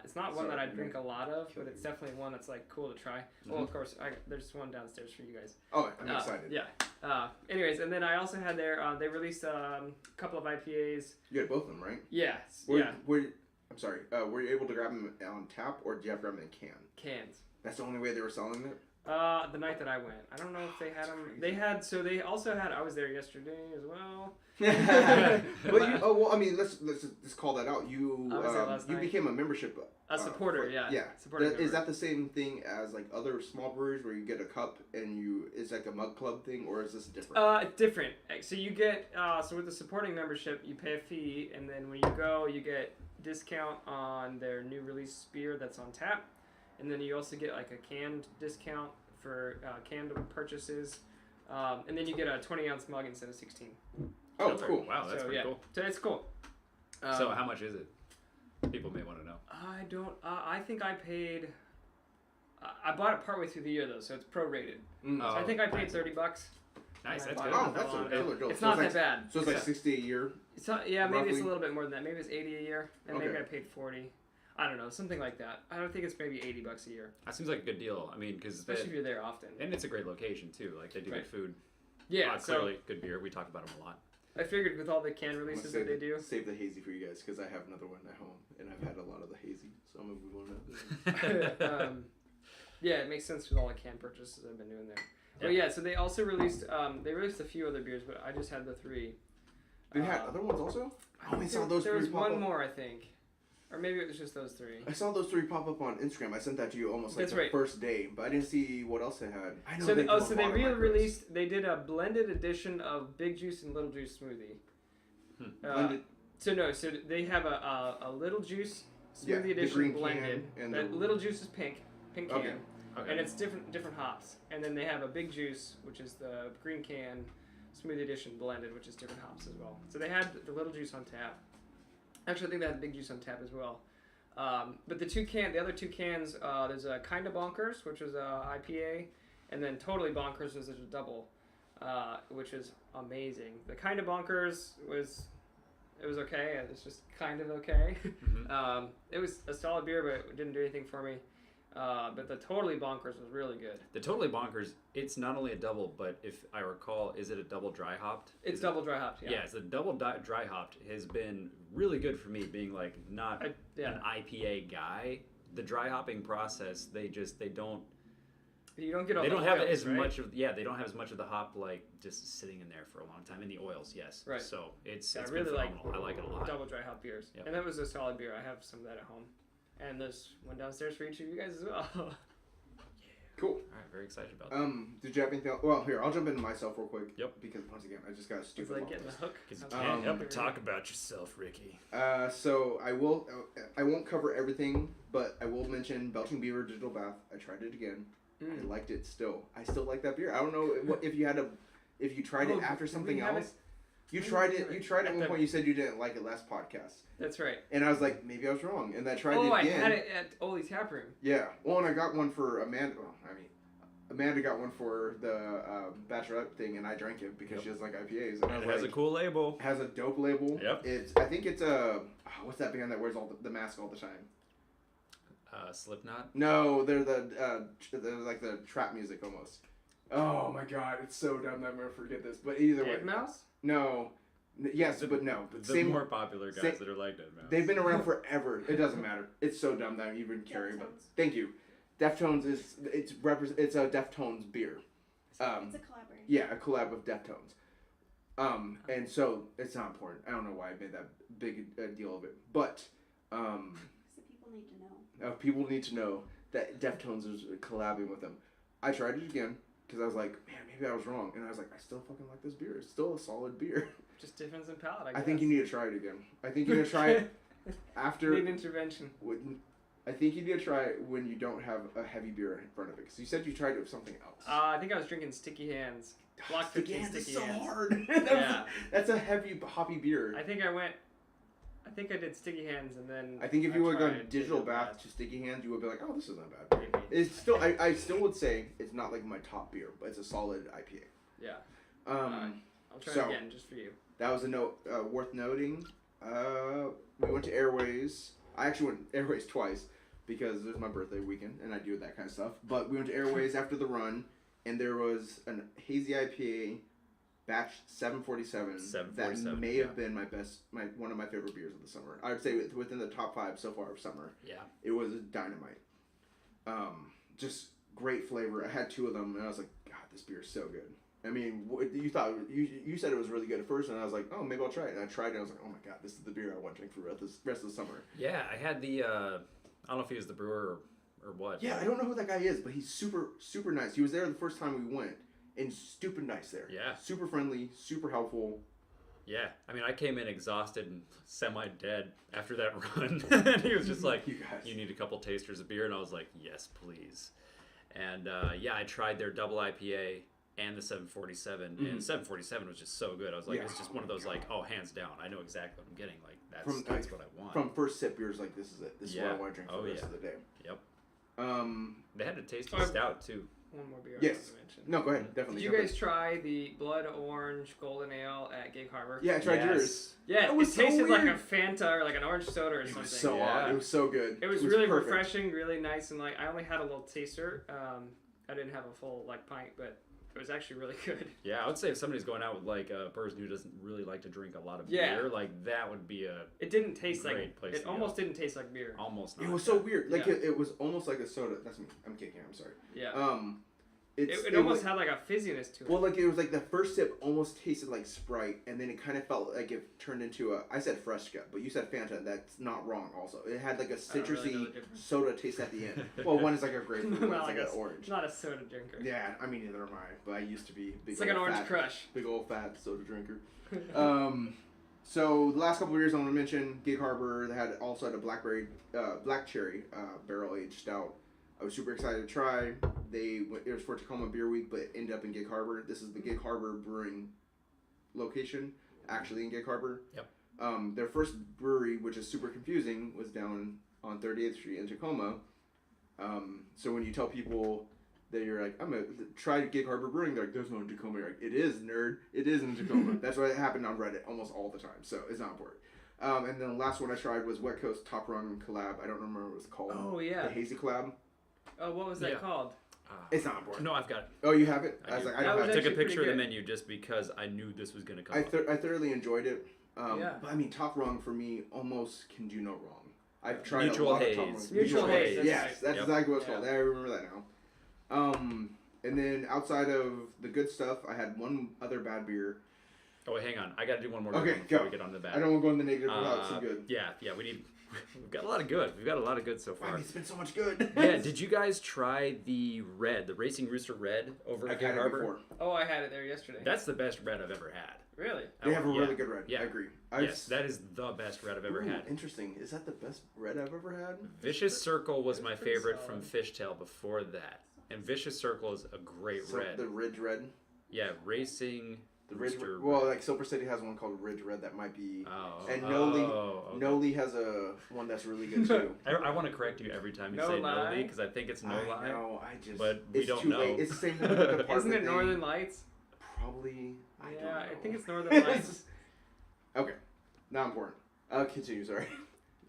It's not one that I drink a lot of, but it's definitely one that's like cool to try. Well, of course, there's one downstairs for you guys. Oh, I'm excited. Yeah. Anyways, and then I also had they released a couple of IPAs. You had both of them, right? Yeah. I'm sorry. Were you able to grab them on tap, or did you have to grab them in can? Cans. That's the only way they were selling it. The night that I went, I don't know if they had them. They had. So they also had. I was there yesterday as well. I mean, let's just call that out. You I was there last you night. became a membership. A supporter, yeah. Yeah. Supporting Is member. that the same thing as like other small breweries where you get a cup and it's like a mug club thing, or is this different? Different. So you get so with the supporting membership, you pay a fee, and then when you go, you get discount on their new release beer that's on tap, and then you also get like a canned discount for canned purchases, and then you get a 20-ounce mug instead of 16. Oh, Filter. cool. Wow, that's so, pretty yeah. cool. So it's cool. So how much is it? People may want to know. I don't. I think I paid. I bought it partway through the year though, so it's prorated. Mm. So I think I paid nice. $30. Nice, And that's I good. bought Oh, it. that's a killer deal. It's So not like, that bad. So it's like 60 a year. It's not, yeah, maybe it's roughly? a little bit more than that. Maybe it's 80 a year, and maybe Okay. I paid 40. I don't know, something like that. I don't think it's maybe $80 a year, That seems like a good deal. I mean, because especially if you're there often. and it's a great location too. Like they do Right. good food. Yeah, so Clearly good beer. We talk about them a lot. I figured with all the can I'm gonna releases that they do. Save the hazy for you guys because I have another one at home and I've had a lot of the hazy, so I'm gonna move on to Yeah, it makes sense with all the can purchases I've been doing there. But yeah, so they also released a few other beers, but I just had the 3. They had other ones also. I only saw those There was three pop one up. more, I think. Or maybe it was just those 3. I saw those 3 pop up on Instagram. I sent that to you almost like That's the right. first day, but I didn't see what else they had. I know So they they re-released. They did a blended edition of Big Juice and Little Juice smoothie. Blended. So they have a Little Juice smoothie the edition green blended. can and That the- Little Juice is pink can, Okay. and it's different hops. And then they have a Big Juice, which is the green can smoothie edition blended, which is different hops as well. So they had the Little Juice on tap. Actually, I think they had Big Juice on tap as well. But the other 2 cans, there's a Kinda Bonkers, which is a IPA, and then Totally Bonkers is a double, which is amazing. The Kinda Bonkers was okay. It was just kind of okay. Mm-hmm. It was a solid beer, but it didn't do anything for me. But the Totally Bonkers was really good. The Totally Bonkers, it's not only a double, but if I recall, is it a double dry hopped? It's double dry hopped, yeah. Yeah, it's a double dry hopped has been really good for me, being like not an IPA guy. The dry hopping process, they don't. You don't get all they the don't have oils, as right? much of they don't have as much of the hop like just sitting in there for a long time in the oils. Yes, Right. So it's I been really like phenomenal. I like it a lot. double dry hop beers. Yep. And that was a solid beer. I have some of that at home. And there's one downstairs for each of you guys as well. Cool. All right, very excited about that. Did you have anything else? Well, here, I'll jump into myself real quick. Yep. Because once again, I just got a It's stupid like long getting the list. hook. Because you Sounds can't like help but beer. talk about yourself, Ricky. So I won't cover everything, but I will mention Belching Beaver Digital Bath. I tried it again. I liked it still. I still like that beer. I don't know if you tried it after something else. You tried it at one point. You said you didn't like it last podcast. That's right. And I was like, maybe I was wrong. And I tried it Oh, again. I had it at Oli's Tap Room. Yeah. Well, and I got one for Amanda. Well, Amanda got one for the bachelorette thing, and I drank it because she does like IPAs. And I was It has like, a cool label. has a dope label. Yep. I think it's a what's that band that wears all the mask all the time? Slipknot. No, they're they're like the trap music almost. Oh my god, it's so dumb that I'm gonna forget this. But either way, Dead Mouse? No. Yes, but no. But The more popular guys that are like Dead Mouse. They've been around forever. It doesn't matter. It's so dumb that I'm even caring about. Thank you. Deftones it's a Deftones beer. It's a collaboration. Yeah, a collab with Deftones. And so it's not important. I don't know why I made that big deal of it, but So people need to know. people need to know that Deftones is collabing with them. I tried it again because I was like, man, maybe I was wrong, and I was like, I still fucking like this beer. It's still a solid beer. Just difference in palate, I guess. I think you need to try it again. I think you need to try it after. Need intervention. I think you need to try it when you don't have a heavy beer in front of it. Because you said you tried it with something else. I think I was drinking Sticky Hands. Block 15 Sticky Sticky Hands is so Hands. hard. Yeah. That's a heavy, hoppy beer. I think I did Sticky Hands and then. I think if you would have gone tried digital bath to Sticky Hands, you would be like, oh, this isn't bad. Maybe. It's still, I still would say it's not like my top beer, but it's a solid IPA. Yeah. I'll try so- it again just for you. That was a note worth noting. We went to Airways. I actually went to Airways twice because it was my birthday weekend and I do that kind of stuff. But we went to Airways after the run, and there was an hazy IPA, batch 747. That may have been one of my favorite beers of the summer. I would say within the top 5 so far of summer. Yeah. It was dynamite. Just great flavor. I had 2 of them, and I was like, God, this beer is so good. I mean, you thought you said it was really good at first, and I was like, oh, maybe I'll try it. And I tried it, and I was like, oh my God, this is the beer I want to drink for the rest of the summer. Yeah, I had the. I don't know if he was the brewer or what. Yeah, I don't know who that guy is, but he's super, super nice. He was there the first time we went, and stupid nice there. Yeah. Super friendly, super helpful. Yeah, I mean, I came in exhausted and semi-dead after that run, and he was just like, You guys. "You need a couple tasters of beer," and I was like, "Yes, please." And yeah, I tried their double IPA and the 747, and 747 was just so good. I was like, Yeah, it's just one of those like, oh, hands down, I know exactly what I'm getting. Like From- that's what I want. From first sip, you're just like, this is it. This is what I Yeah. want to drink for Oh, the rest yeah. of the day. Yep. Um, They had a tasty Oh, stout too. One more beer Yes. I want to mention. no, go ahead. Definitely. Did you jump guys try the Blood Orange Golden Ale at Gig Harbor? in. Yeah, I tried Yes. yours. Yeah, It was it so tasted like a weird. Fanta or like an orange soda or It something. was so Yeah. odd. It was so good. It was really perfect. refreshing, really nice, and like I only had a little taster. I didn't have a full like pint, but it was actually really good. Yeah, I would say if somebody's going out with like a person who doesn't really like to drink a lot of Yeah. beer, like that would be a It didn't taste Great like place it. to go. Almost didn't taste like beer. almost. It Not was so weird. Like Yeah. it was almost like a soda. That's me. I'm kicking. I'm sorry. Yeah. It almost had like a fizziness to it. Well, like it was like the first sip almost tasted like Sprite, and then it kind of felt like it turned into I said Fresca, but you said Fanta. That's not wrong. Also, it had like a citrusy soda taste at the end. Well, one is like a grapefruit, one is like an orange. Not a soda drinker. Yeah, I mean neither am I, but I used to be big. It's like an orange crush. Big old fat soda drinker. So the last couple of years I want to mention Gig Harbor. They also had a black cherry barrel aged stout. I was super excited to try. It was for Tacoma Beer Week, but it ended up in Gig Harbor. This is the Gig Harbor Brewing location, actually in Gig Harbor. Yep. Their first brewery, which is super confusing, was down on 38th Street in Tacoma. So when you tell people that you're like, I'm going to try Gig Harbor Brewing, they're like, there's no in Tacoma. You're like, it is, nerd. It is in Tacoma. That's what happened on Reddit almost all the time, so it's not important. And then the last one I tried was Wet Coast Top Rung Collab. I don't remember what it was called. Oh, yeah. The Hazy Collab. Oh, what was that called? It's not important. No, I've got it. Oh, you have it? I was like, I don't have it. took a picture of the menu just because I knew this was going to come up. I thoroughly enjoyed it. Yeah. But I mean, Top Rung for me almost can do no wrong. I've tried Mutual a lot Haze. of Top Rung. Mutual Haze. Yes, that's Yep. exactly what it's called. I remember that now. And then outside of the good stuff, I had one other bad beer. Oh, wait, hang on. I got to do one more Okay, before go. we get on the bad. I don't want to go in the negative without some good. Yeah, we've got a lot of good. We've got a lot of good so Wow, far. it's been so much good. Yeah, did you guys try the Racing Rooster Red over I've at Gig had it Harbor? before. Oh, I had it there yesterday. That's the best red I've ever had. Really? They have a Yeah. really good red. Yeah. I agree. Yes, that is the best red I've ever had. Interesting. Is that the best red I've ever had? Vicious Circle was my pretty favorite solid. from Fishtail before that. And Vicious Circle is a great So red. The Ridge Red. Yeah, Racing The Ridge. Rooster Well, Red. like Silver City has one called Ridge Red that might be. Oh, And okay. Noli has a one that's really good too. I want to correct you every time you No say lie. Noli because I think it's no lie. No, I just. But we it's don't too know. Late. It's the same thing with the apartment Isn't it thing. Northern Lights? Probably. I don't know. I think it's Northern Lights. Okay, not important. Continue. Sorry.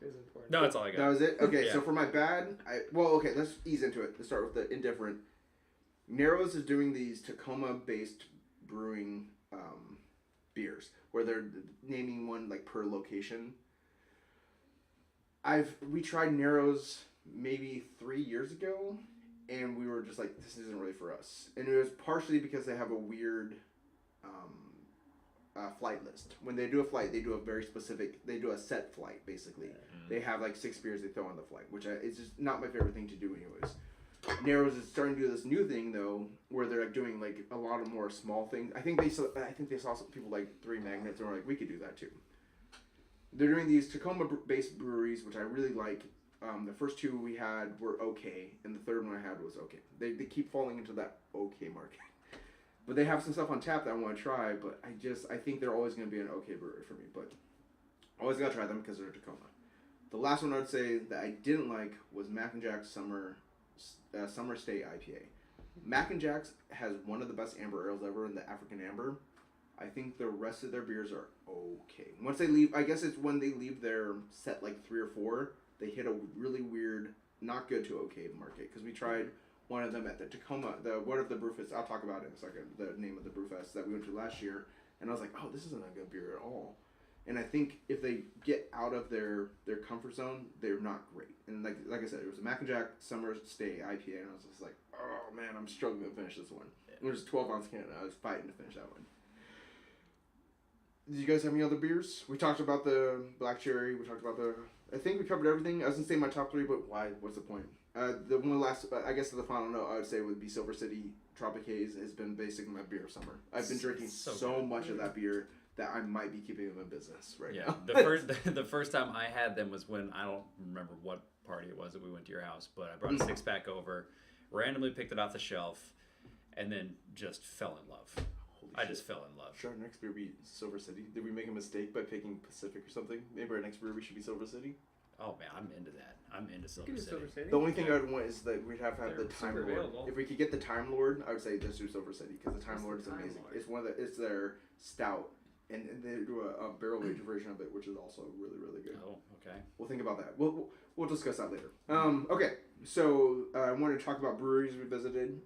It is important. No, that's all I That got. was it. Okay, Yeah. so for my bad, let's ease into it. Let's start with the indifferent. Narrows is doing these Tacoma-based brewing beers, where they're naming one like per location. We tried Narrows maybe 3 years ago, and we were just like, this isn't really for us. And it was partially because they have a weird flight list. When they do a flight, they do a set flight basically. They have like 6 beers they throw on the flight, which is just not my favorite thing to do anyways. Narrows is starting to do this new thing though, where they're like doing like a lot of more small things. I think they saw some people like 3 Magnets and were like, we could do that too. They're doing these Tacoma-based breweries, which I really like. The first 2 we had were okay, and the third one I had was okay. They keep falling into that okay market. But they have some stuff on tap that I want to try, but I think they're always going to be an okay brewery for me. But I always got to try them because they're Tacoma. The last one I would say that I didn't like was Mac and Jack's Summer Stay IPA. Mac and Jack's has one of the best amber ales ever in the African Amber. I think the rest of their beers are okay. Once they leave, I guess it's when they leave their set like 3 or 4, they hit a really weird, not good to okay market. Because we tried one of them at the Tacoma, one of the brewfests, I'll talk about it in a second, the name of the brewfest that we went to last year. And I was like, oh, this isn't a good beer at all. And I think if they get out of their comfort zone, they're not great. And like I said, it was a Mac and Jack Summer Stay IPA, and I was just like, oh man, I'm struggling to finish this one. It was a 12-ounce can, and I was fighting to finish that one. Did you guys have any other beers? We talked about the Black Cherry. We talked about I think we covered everything. I was gonna say my top 3, but why? What's the point? The one last, I guess the final note I would say would be Silver City Tropic Haze has been basically my beer of summer. I've been drinking so much of that beer that I might be keeping them in business right now. The first time I had them was when, I don't remember what party it was that we went to your house, but I brought a 6-pack over, randomly picked it off the shelf, and then just fell in love. I just fell in love. Should our next beer be Silver City? Did we make a mistake by picking Pacific or something? Maybe our next brewery should be Silver City? Oh man, I'm into that. I'm into Silver City. Silver City. The only thing I would want is that we'd have to have They're the Time super Lord. available. If we could get the Time Lord, I would say just do Silver City because the Time Lord is the Time amazing. Lord? It's their stout, and they do a barrel aged version of it, which is also really really good. Oh, okay. We'll think about that. We'll discuss that later. Okay, so I wanted to talk about breweries we visited.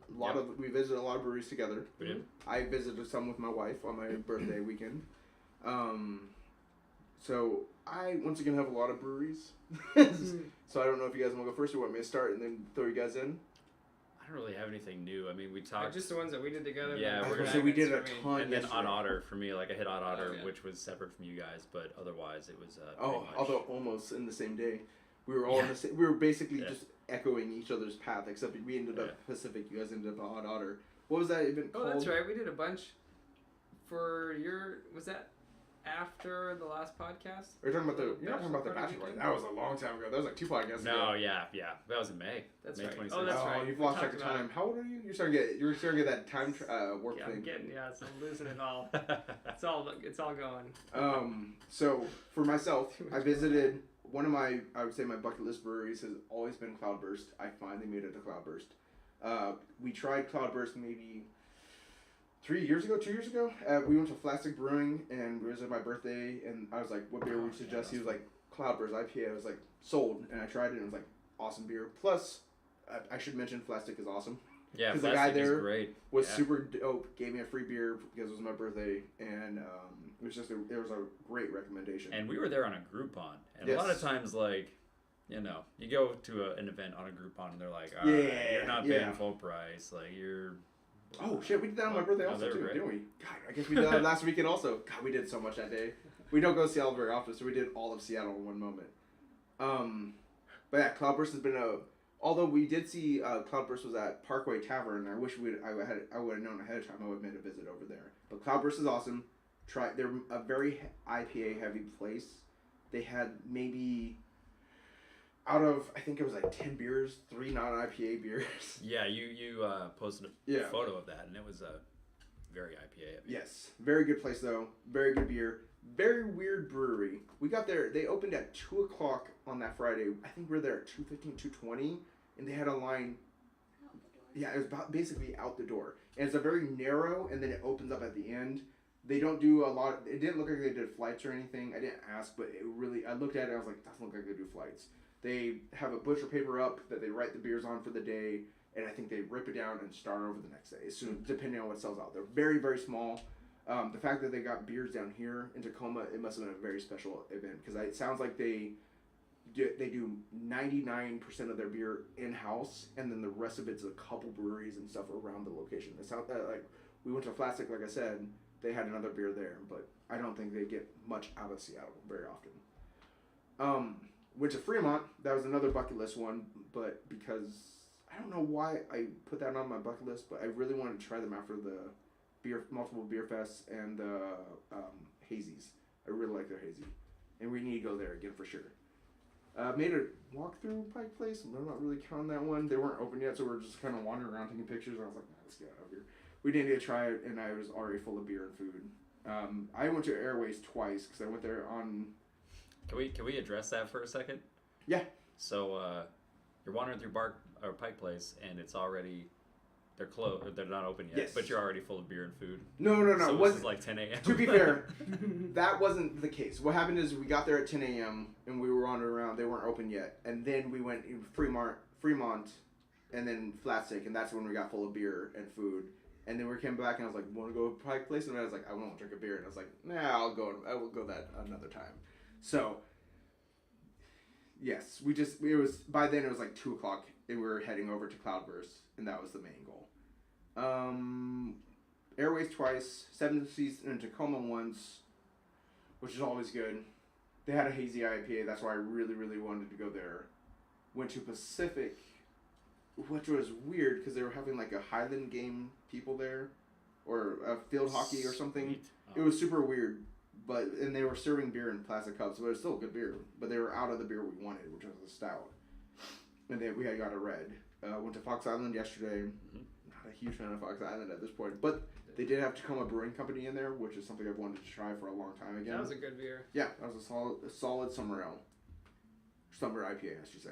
We visited a lot of breweries together. We did. I visited some with my wife on my birthday weekend. So I once again have a lot of breweries. So I don't know if you guys want to go first or want me to start and then throw you guys in. I I don't really have anything new. I mean, we talked. Just the ones that we did together. Yeah, I we're was gonna- gonna say we did a Magnets for me. ton and then yesterday. Odd Otter for me, like I hit Odd Otter, yeah. which was separate from you guys, but otherwise it was. Oh, pretty much- although almost in the same day, we were all in Yeah. the same. We were basically Yeah. just echoing each other's path, except we ended up Yeah. Pacific. You guys ended up Odd Otter. What was that event Oh, called? that's right. We did a bunch for your. Was that after the last podcast? Are you talking about the? You're not talking about the Bachelor bachelor party party. That was a long time ago. That was like 2 podcasts No, ago. yeah, that was in May. That's May right. 26th. Oh, that's right. You've We lost track talked of about time. How old are you? You're starting to get that time work Yeah, thing. I'm getting so I'm losing it all. It's all going. So for myself, I visited one of my, I would say my bucket list breweries has always been Cloudburst. I finally made it to Cloudburst. We tried Cloudburst maybe 2 years ago. We went to Plastic Brewing and it was my birthday, and I was like, what beer would you suggest? He was like, Cloudburst IPA. I was like, sold, and I tried it and it was like, awesome beer. Plus, I should mention Plastic is awesome. Yeah, 'Cause the Plastic guy there is great. Was Yeah. super dope, gave me a free beer because it was my birthday, and it was a great recommendation. And we were there on a Groupon, and a lot of Yes. times, like, you know, you go to an event on a Groupon, and they're like, all right, Yeah, you're not yeah. paying full price, like you're. Oh shit, we did that on my birthday No, also they were too, great. didn't we? God, I guess we did that last weekend also. God, we did so much that day. We don't go to Seattle very often, so we did all of Seattle in one moment. But yeah, Cloudburst has been although we did see Cloudburst was at Parkway Tavern. I wish I would have known ahead of time. I would have made a visit over there. But Cloudburst is awesome. They're a very IPA heavy place. They had maybe out of, I think it was like 10 beers, 3 non-IPA beers. Yeah, you posted a Yeah. photo of that, and it was a very IPA heavy. Yes. Very good place though. Very good beer. Very weird brewery. We got there, they opened at 2 o'clock on that Friday. I think we were there at 2:15, 2:20, and they had a line. Yeah, it was basically out the door. And it's a very narrow, and then it opens up at the end. They don't do a lot. It didn't look like they did flights or anything. I didn't ask, but I looked at it, I was like, doesn't look like they do flights. They have a butcher paper up that they write the beers on for the day, and I think they rip it down and start over the next day, as soon, depending on what sells out. They're very, very small. The fact that they got beers down here in Tacoma, it must have been a very special event, because it sounds like they do 99% of their beer in-house, and then the rest of it's a couple breweries and stuff around the location. It sounds like we went to Plastic, like I said, they had another beer there, but I don't think they get much out of Seattle very often. Went to Fremont. That was another bucket list one, but because I don't know why I put that on my bucket list, but I really wanted to try them after the multiple beer fests and the hazies. I really like their hazy, and we need to go there again for sure. Made a walk through Pike Place. I'm not really counting that one. They weren't open yet, so we were just kind of wandering around taking pictures. And I was like, nah, let's get out of here. We didn't get to try it, and I was already full of beer and food. I went to Airways twice because I went there on. Can we address that for a second? Yeah. So you're wandering through Pike Place, and it's already they're closed. They're not open yet. Yes. But you're already full of beer and food. No. So What- this is like 10 a.m. To be fair, that wasn't the case. What happened is we got there at 10 a.m. and we were wandering around. They weren't open yet, and then we went in Fremont, and then Flatstick, and that's when we got full of beer and food. And then we came back, and I was like, "Want to go to Pike Place?" And I was like, "I won't drink a beer." And I was like, "Nah, I will go that another time." So, yes, it was by then it was like 2 o'clock, and we were heading over to Cloudburst, and that was the main goal. Airways twice, 7 Seas in Tacoma once, which is always good. They had a hazy IPA, that's why I really, really wanted to go there. Went to Pacific, which was weird because they were having like a Highland game people there, or a field hockey or something. Sweet. It was super weird, and they were serving beer in plastic cups, but it was still good beer. But they were out of the beer we wanted, which was a stout. And then we had got a red. Went to Fox Island yesterday. Mm-hmm. Not a huge fan of Fox Island at this point, but they did have Tacoma Brewing Company in there, which is something I've wanted to try for a long time again. That was a good beer. Yeah, that was a solid summer ale. Summer IPA, I should say.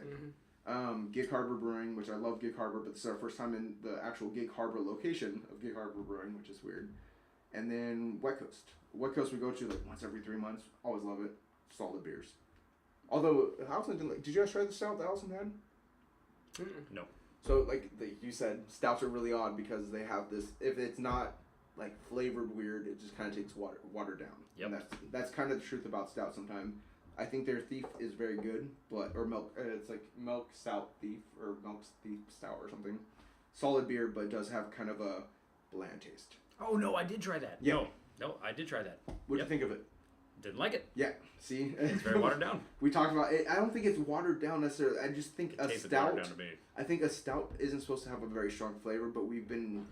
Mm-hmm. Gig Harbor Brewing, which I love Gig Harbor, but this is our first time in the actual Gig Harbor location of Gig Harbor Brewing, which is weird. And then West Coast. West Coast we go to like once every 3 months. Always love it. Solid beers. Although Allison didn't. Did you guys try the stout that Allison had? No. So like you said, stouts are really odd because they have this. If it's not like flavored weird, it just kind of takes water down. Yep. And that's kind of the truth about stout. Sometimes I think their Thief is very good, or milk. It's like milk stout thief or milk thief stout or something. solid beer, but it does have kind of a bland taste. Oh no, I did try that. Yeah. No, I did try that. What'd you think of it? Didn't like it. Yeah, see? It's very watered down. We talked about it. I don't think it's watered down necessarily. I just think a Tasted stout... watered down to me. I think a stout isn't supposed to have a very strong flavor, but we've been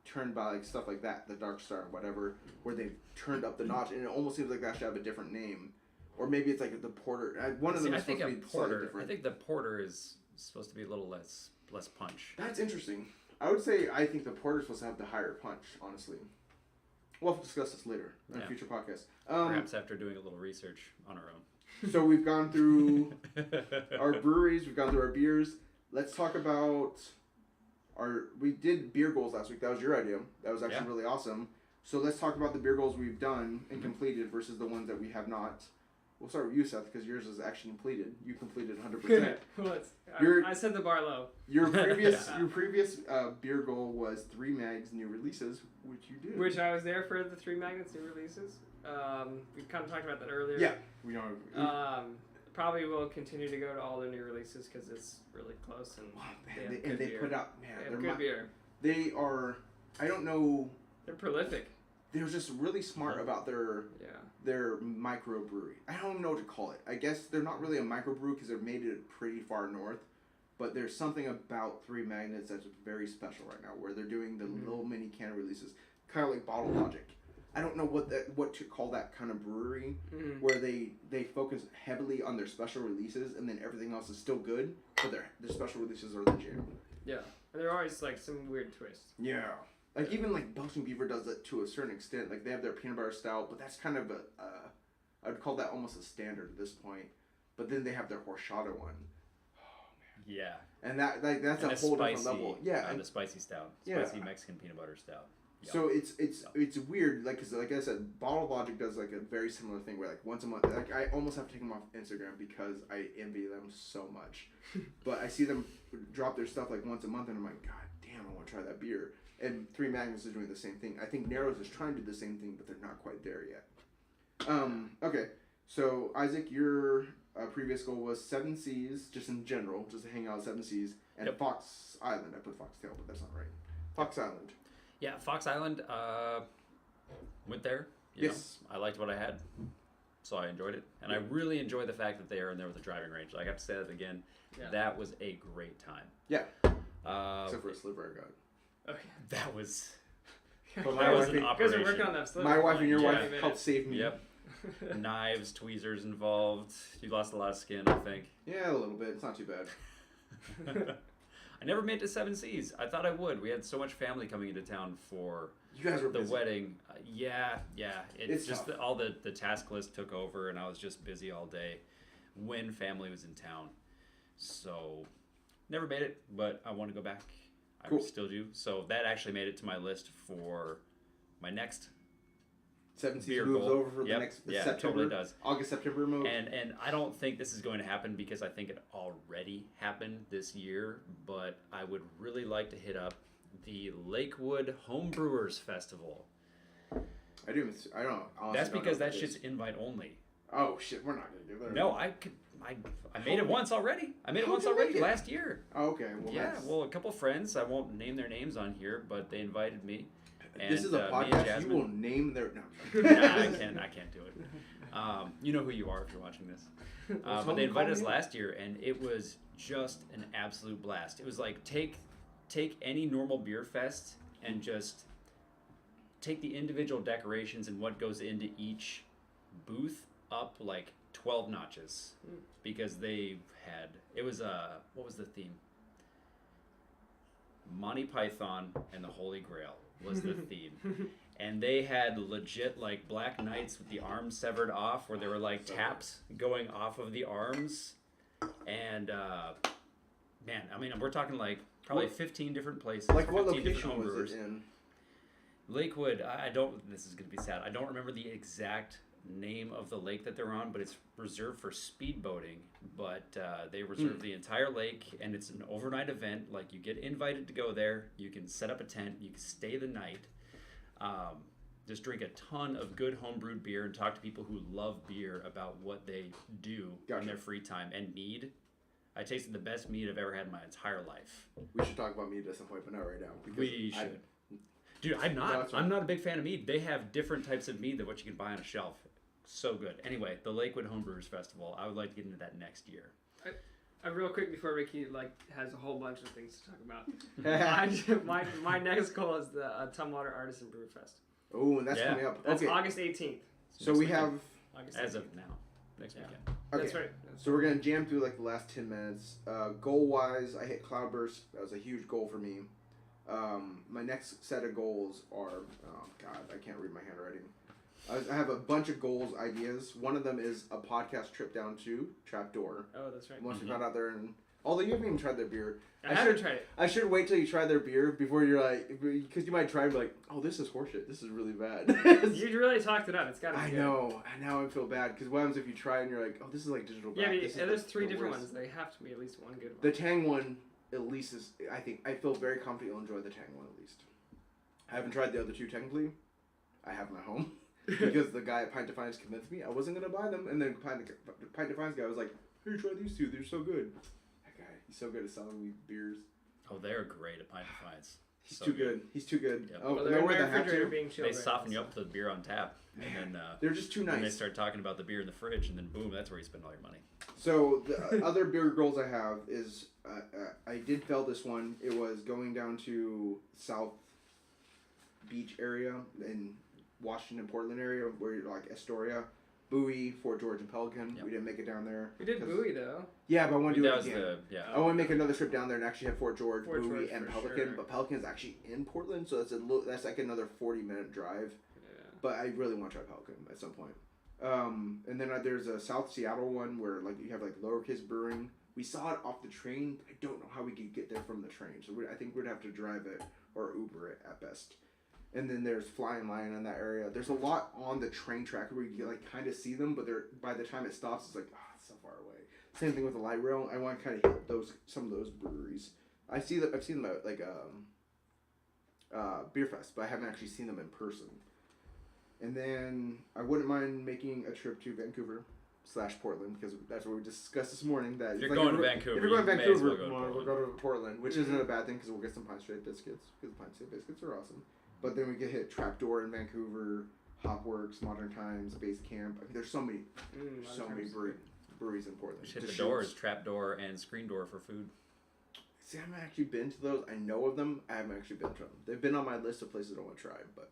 turned by like stuff like that, the Dark Star, whatever, where they've turned up the notch, and it almost seems like that should have a different name. Or maybe it's like the porter. One of them is supposed to be slightly different. I think the porter is supposed to be a little less punch. That's interesting. I would say I think the porter is supposed to have the higher punch, honestly. We'll have to discuss this later in a future podcast. Perhaps after doing a little research on our own. So we've gone through our breweries, we've gone through our beers. Let's talk about we did beer goals last week. That was your idea. That was actually really awesome. So let's talk about the beer goals we've done and completed versus the ones that we have not. We'll start with you, Seth, because yours is actually completed. You completed 100%. I set the bar low. Your previous beer goal was 3 mags new releases, which you did. Which I was there for the 3 magnets new releases. We kind of talked about that earlier. Yeah, we don't. Probably will continue to go to all the new releases because it's really close and they put out good beer. They are. I don't know. They're prolific. They're just really smart about their microbrewery. I don't even know what to call it. I guess they're not really a microbrew because they've made it pretty far north. But there's something about 3 Magnets that's very special right now, where they're doing the little mini can releases, kind of like Bottle Logic. I don't know what to call that kind of brewery, where they focus heavily on their special releases, and then everything else is still good, but their special releases are the jam. Yeah, and there are always like some weird twists. Yeah. Like, even, like, Belgian Beaver does that to a certain extent. Like, they have their peanut butter stout, but that's kind of I would call that almost a standard at this point. But then they have their horchata one. Oh, man. Yeah. And that's a whole different level. Yeah. And the spicy stout. Spicy Mexican peanut butter stout. Yep. So it's weird, like, cause like I said, Bottle Logic does, like, a very similar thing where, like, once a month, like, I almost have to take them off Instagram because I envy them so much. But I see them drop their stuff, like, once a month, and I'm like, God damn, I want to try that beer. And 3 Magnets is doing the same thing. I think Narrows is trying to do the same thing, but they're not quite there yet. Okay, so Isaac, your previous goal was 7 Seas, just in general, just to hang out at 7 Seas, and Fox Island. I put Foxtail, but that's not right. Fox Island. Yeah, Fox Island, went there. You know, I liked what I had, so I enjoyed it. And I really enjoy the fact that they are in there with the driving range. I got to say that again. Yeah. That was a great time. Yeah. Except for a sliver I got. Okay. That was... But my wife, you guys are working on that sliver. My wife and your wife helped save me. Yep. Knives, tweezers involved. You lost a lot of skin, I think. Yeah, a little bit. It's not too bad. I never made it to 7 Seas. I thought I would. We had so much family coming into town for the busy. Wedding. Yeah. It's just tough. All the task list took over, and I was just busy all day when family was in town. So, never made it, but I want to go back. Cool. I still do. So that actually made it to my list for my next 7 Seas beer moves goal. over for the next September. It totally does. August, September move. And I don't think this is going to happen because I think it already happened this year, but I would really like to hit up the Lakewood Homebrewers Festival. I don't know. That's because that shit's invite only. Oh shit, we're not gonna do that. No, I made it once already. I made it once already last year. Oh, okay. Well, a couple friends. I won't name their names on here, but they invited me. And, this is a podcast. You will name their. No, nah, I can't do it. You know who you are if you're watching this. But they invited us last year, and it was just an absolute blast. It was like take any normal beer fest and just take the individual decorations and what goes into each booth up like 12 notches, because it was what was the theme? Monty Python and the Holy Grail was the theme. And they had legit like Black Knights with the arms severed off, where there were like taps going off of the arms. And man, I mean, we're talking like probably 15 different places. Like what 15 different location was homebrewers. it in? Lakewood, this is going to be sad. I don't remember the exact name of the lake that they're on, but it's reserved for speedboating. But they reserve the entire lake, and it's an overnight event. Like, you get invited to go there. You can set up a tent. You can stay the night. Just drink a ton of good homebrewed beer and talk to people who love beer about what they do in their free time and need. I tasted the best mead I've ever had in my entire life. We should talk about mead at some point, but not right now. Because We should. Dude, I'm No, not. that's fine. I'm not a big fan of mead. They have different types of mead than what you can buy on a shelf. So good. Anyway, the Lakewood Homebrewers Festival. I would like to get into that next year. Real quick before Ricky has a whole bunch of things to talk about. my next goal is the Tumwater Artisan Brew Fest. Oh, and that's Yeah. coming up. That's Okay, August 18th. so Next we weekend. have. August As 18th. of now. Next Yeah. weekend. Okay. That's right. So we're gonna jam through like the last 10 minutes. Goal wise, I hit Cloudburst. That was a huge goal for me. My next set of goals are, oh God, I can't read my handwriting. I have a bunch of goals, ideas. One of them is a podcast trip down to Trapdoor. Oh, that's right. Once we got out there, and although you haven't even tried their beer, I haven't tried it. I should wait till you try their beer before you're like, because you might try and be like, oh, this is horseshit. This is really bad. You really talked it up. It's got to be I good. know. And now I feel bad because what happens if you try and you're like, oh, this is like digital. Yeah, back. but This is there's the 3 different worst. ones. They have to be at least one good one. The Tang one, at least, is. I feel very confident you'll enjoy the Tang one at least. I haven't tried the other 2 technically. I have them at home because the guy at Pint Defiance convinced me I wasn't gonna buy them, and then Pint Defiance guy was like, "Hey, try these 2. They're so good." That guy, he's so good at selling me beers. Oh, they're great at Pint Defiance. He's So too good. He's too good. Yep. Oh, well, you they're know in where my they have refrigerator to? being chilled. They right soften now, you up with the beer on tap. And then They're just too then they nice. start talking about the beer in the fridge, and then boom, that's where you spend all your money. So the other beer goals I have is I did fail this one. It was going down to South Beach area in Washington, Portland area, where you're like Astoria, Bowie, Fort George, and Pelican. Yep. We didn't make it down there. We did 'cause- Bowie though. Yeah, but I want to do That it was again. I Oh, want to make another trip down there and actually have Fort George, Fort Bowie, George and for Pelican. sure. But Pelican's actually in Portland, so that's like another 40-minute drive. Yeah. But I really want to try Pelican at some point. And then there's a South Seattle one where like you have like Lowercase Brewing. We saw it off the train. I don't know how we could get there from the train, so I think we'd have to drive it or Uber it at best. And then there's Flying Lion in that area. There's a lot on the train track where you can like kind of see them, but they're by the time it stops, it's like it's so far away. Same thing with the light rail. I want to kind of hit some of those breweries. I've seen them at like Beer Fest, but I haven't actually seen them in person. And then I wouldn't mind making a trip to Vancouver / Portland because that's what we discussed this morning. That If you're like going to Vancouver, if you're going to you may as Vancouver, well go to we'll go to Portland, which isn't a bad thing because we'll get some Pine Straight biscuits because Pine Straight biscuits are awesome. But then we get hit Trapdoor in Vancouver, Hopworks, Modern Times, Base Camp. I mean, there's so many breweries in Portland. Just hit the Just doors, shows. trapdoor, and screen door for food. See, I haven't actually been to those. I know of them. I haven't actually been to them. They've been on my list of places I want to try. But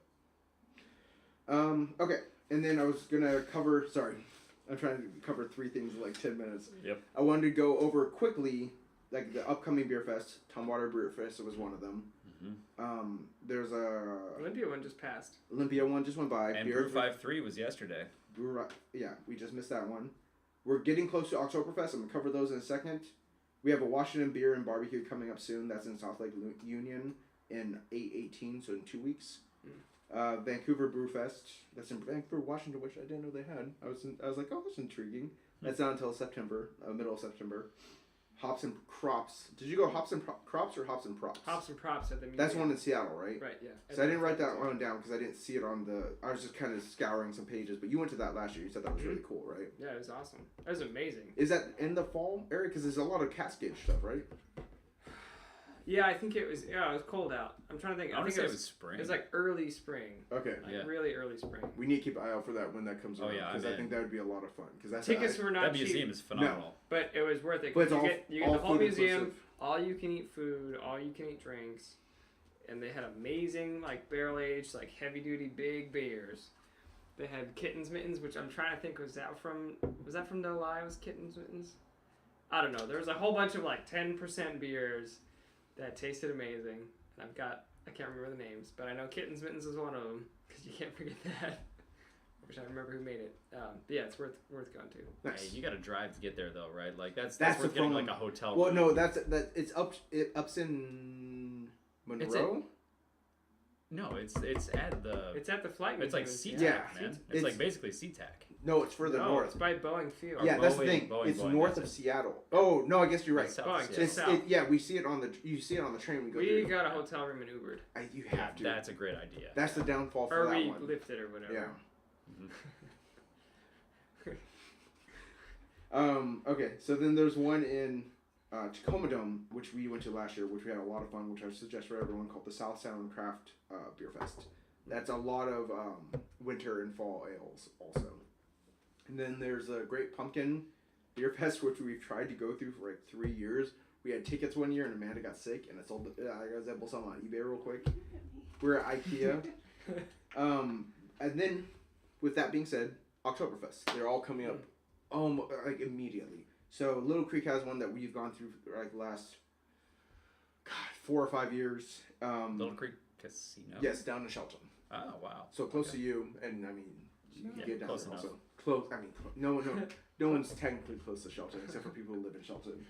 okay, and then I was gonna cover. Sorry, I'm trying to cover 3 things in like 10 minutes. Yep. I wanted to go over quickly, like the upcoming beer fest. Tumwater Beer Fest was one of them. Mm-hmm. There's a Olympia one just passed. Olympia one just went by. And Beer Brew 5-3 was yesterday. Yeah, we just missed that one. We're getting close to Oktoberfest. I'm gonna cover those in a second. We have a Washington Beer and Barbecue coming up soon. That's in South Lake Union in 8/18, so in 2 weeks. Vancouver Brew Fest. That's in Vancouver, Washington, which I didn't know they had. I was like, oh, that's intriguing. That's not until September, middle of September. Hops and Crops. Did you go Hops and Crops or Hops and Props? Hops and Props at the museum. That's one in Seattle, right? Right, yeah. So I didn't write that one down because I didn't see it on the. I was just kind of scouring some pages, but you went to that last year. You said that was really cool, right? Yeah, it was awesome. That was amazing. Is that in the fall area? Because there's a lot of Cascade stuff, right? Yeah, I think it was. Yeah, it was cold out. I'm trying to think. I want think to say it was spring. It was like early spring. Okay. Like Yeah. really early spring. We need to keep an eye out for that when that comes Oh, around. yeah, Because I'm I think in. that would be a lot of fun. Because that's Tickets were not That cheap, museum is phenomenal. but it was worth it. But it's 'cause all- you get all the whole food museum, inclusive. all you can eat food, all you can eat drinks, and they had amazing like barrel aged like heavy duty big beers. They had Kittens Mittens, which I'm trying to think was that from No Lie? Was Kittens Mittens? I don't know. There was a whole bunch of like 10% beers that tasted amazing. And I can't remember the names, but I know Kittens Mittens is one of them because you can't forget that. I wish I remember who made it. But yeah, it's worth going to. Nice. Hey, you got to drive to get there though, right? Like that's That's worth the getting fun like a hotel. Well, room. no, it's ups in Monroe. No, it's at the. It's at the flight It's like museum. SeaTac, Yeah. man. It's It's- like basically SeaTac. No, it's further No, north. it's by Boeing Field. Yeah, that's the Boeing, thing. Boeing, It's Boeing, north that's of Seattle. Oh no, I guess you're right. It's south Boeing, of just Seattle. south. Yeah, we see it on the train. We go. We through. got a hotel room and Ubered. You have to. That's a great idea. That's the downfall for Or that we one. lifted or whatever. Yeah. Mhm. Okay, so then there's one Tacoma Dome, which we went to last year, which we had a lot of fun, which I suggest for everyone, called the South Sound Craft Beer Fest. That's a lot of winter and fall ales also. And then there's a Great Pumpkin Beer Fest, which we've tried to go through for like 3 years. We had tickets one year, and Amanda got sick, and I sold. I was able to sell them on eBay real quick. We're at IKEA. And then, with that being said, Oktoberfest. They're all coming up, like immediately. So Little Creek has one that we've gone through like the last, 4 or 5 years. Little Creek Casino. Yes, down in Shelton. Oh wow. So close to you, and I mean, you can get down close there enough. also. Close. I mean, no one's technically close to Shelton except for people who live in Shelton.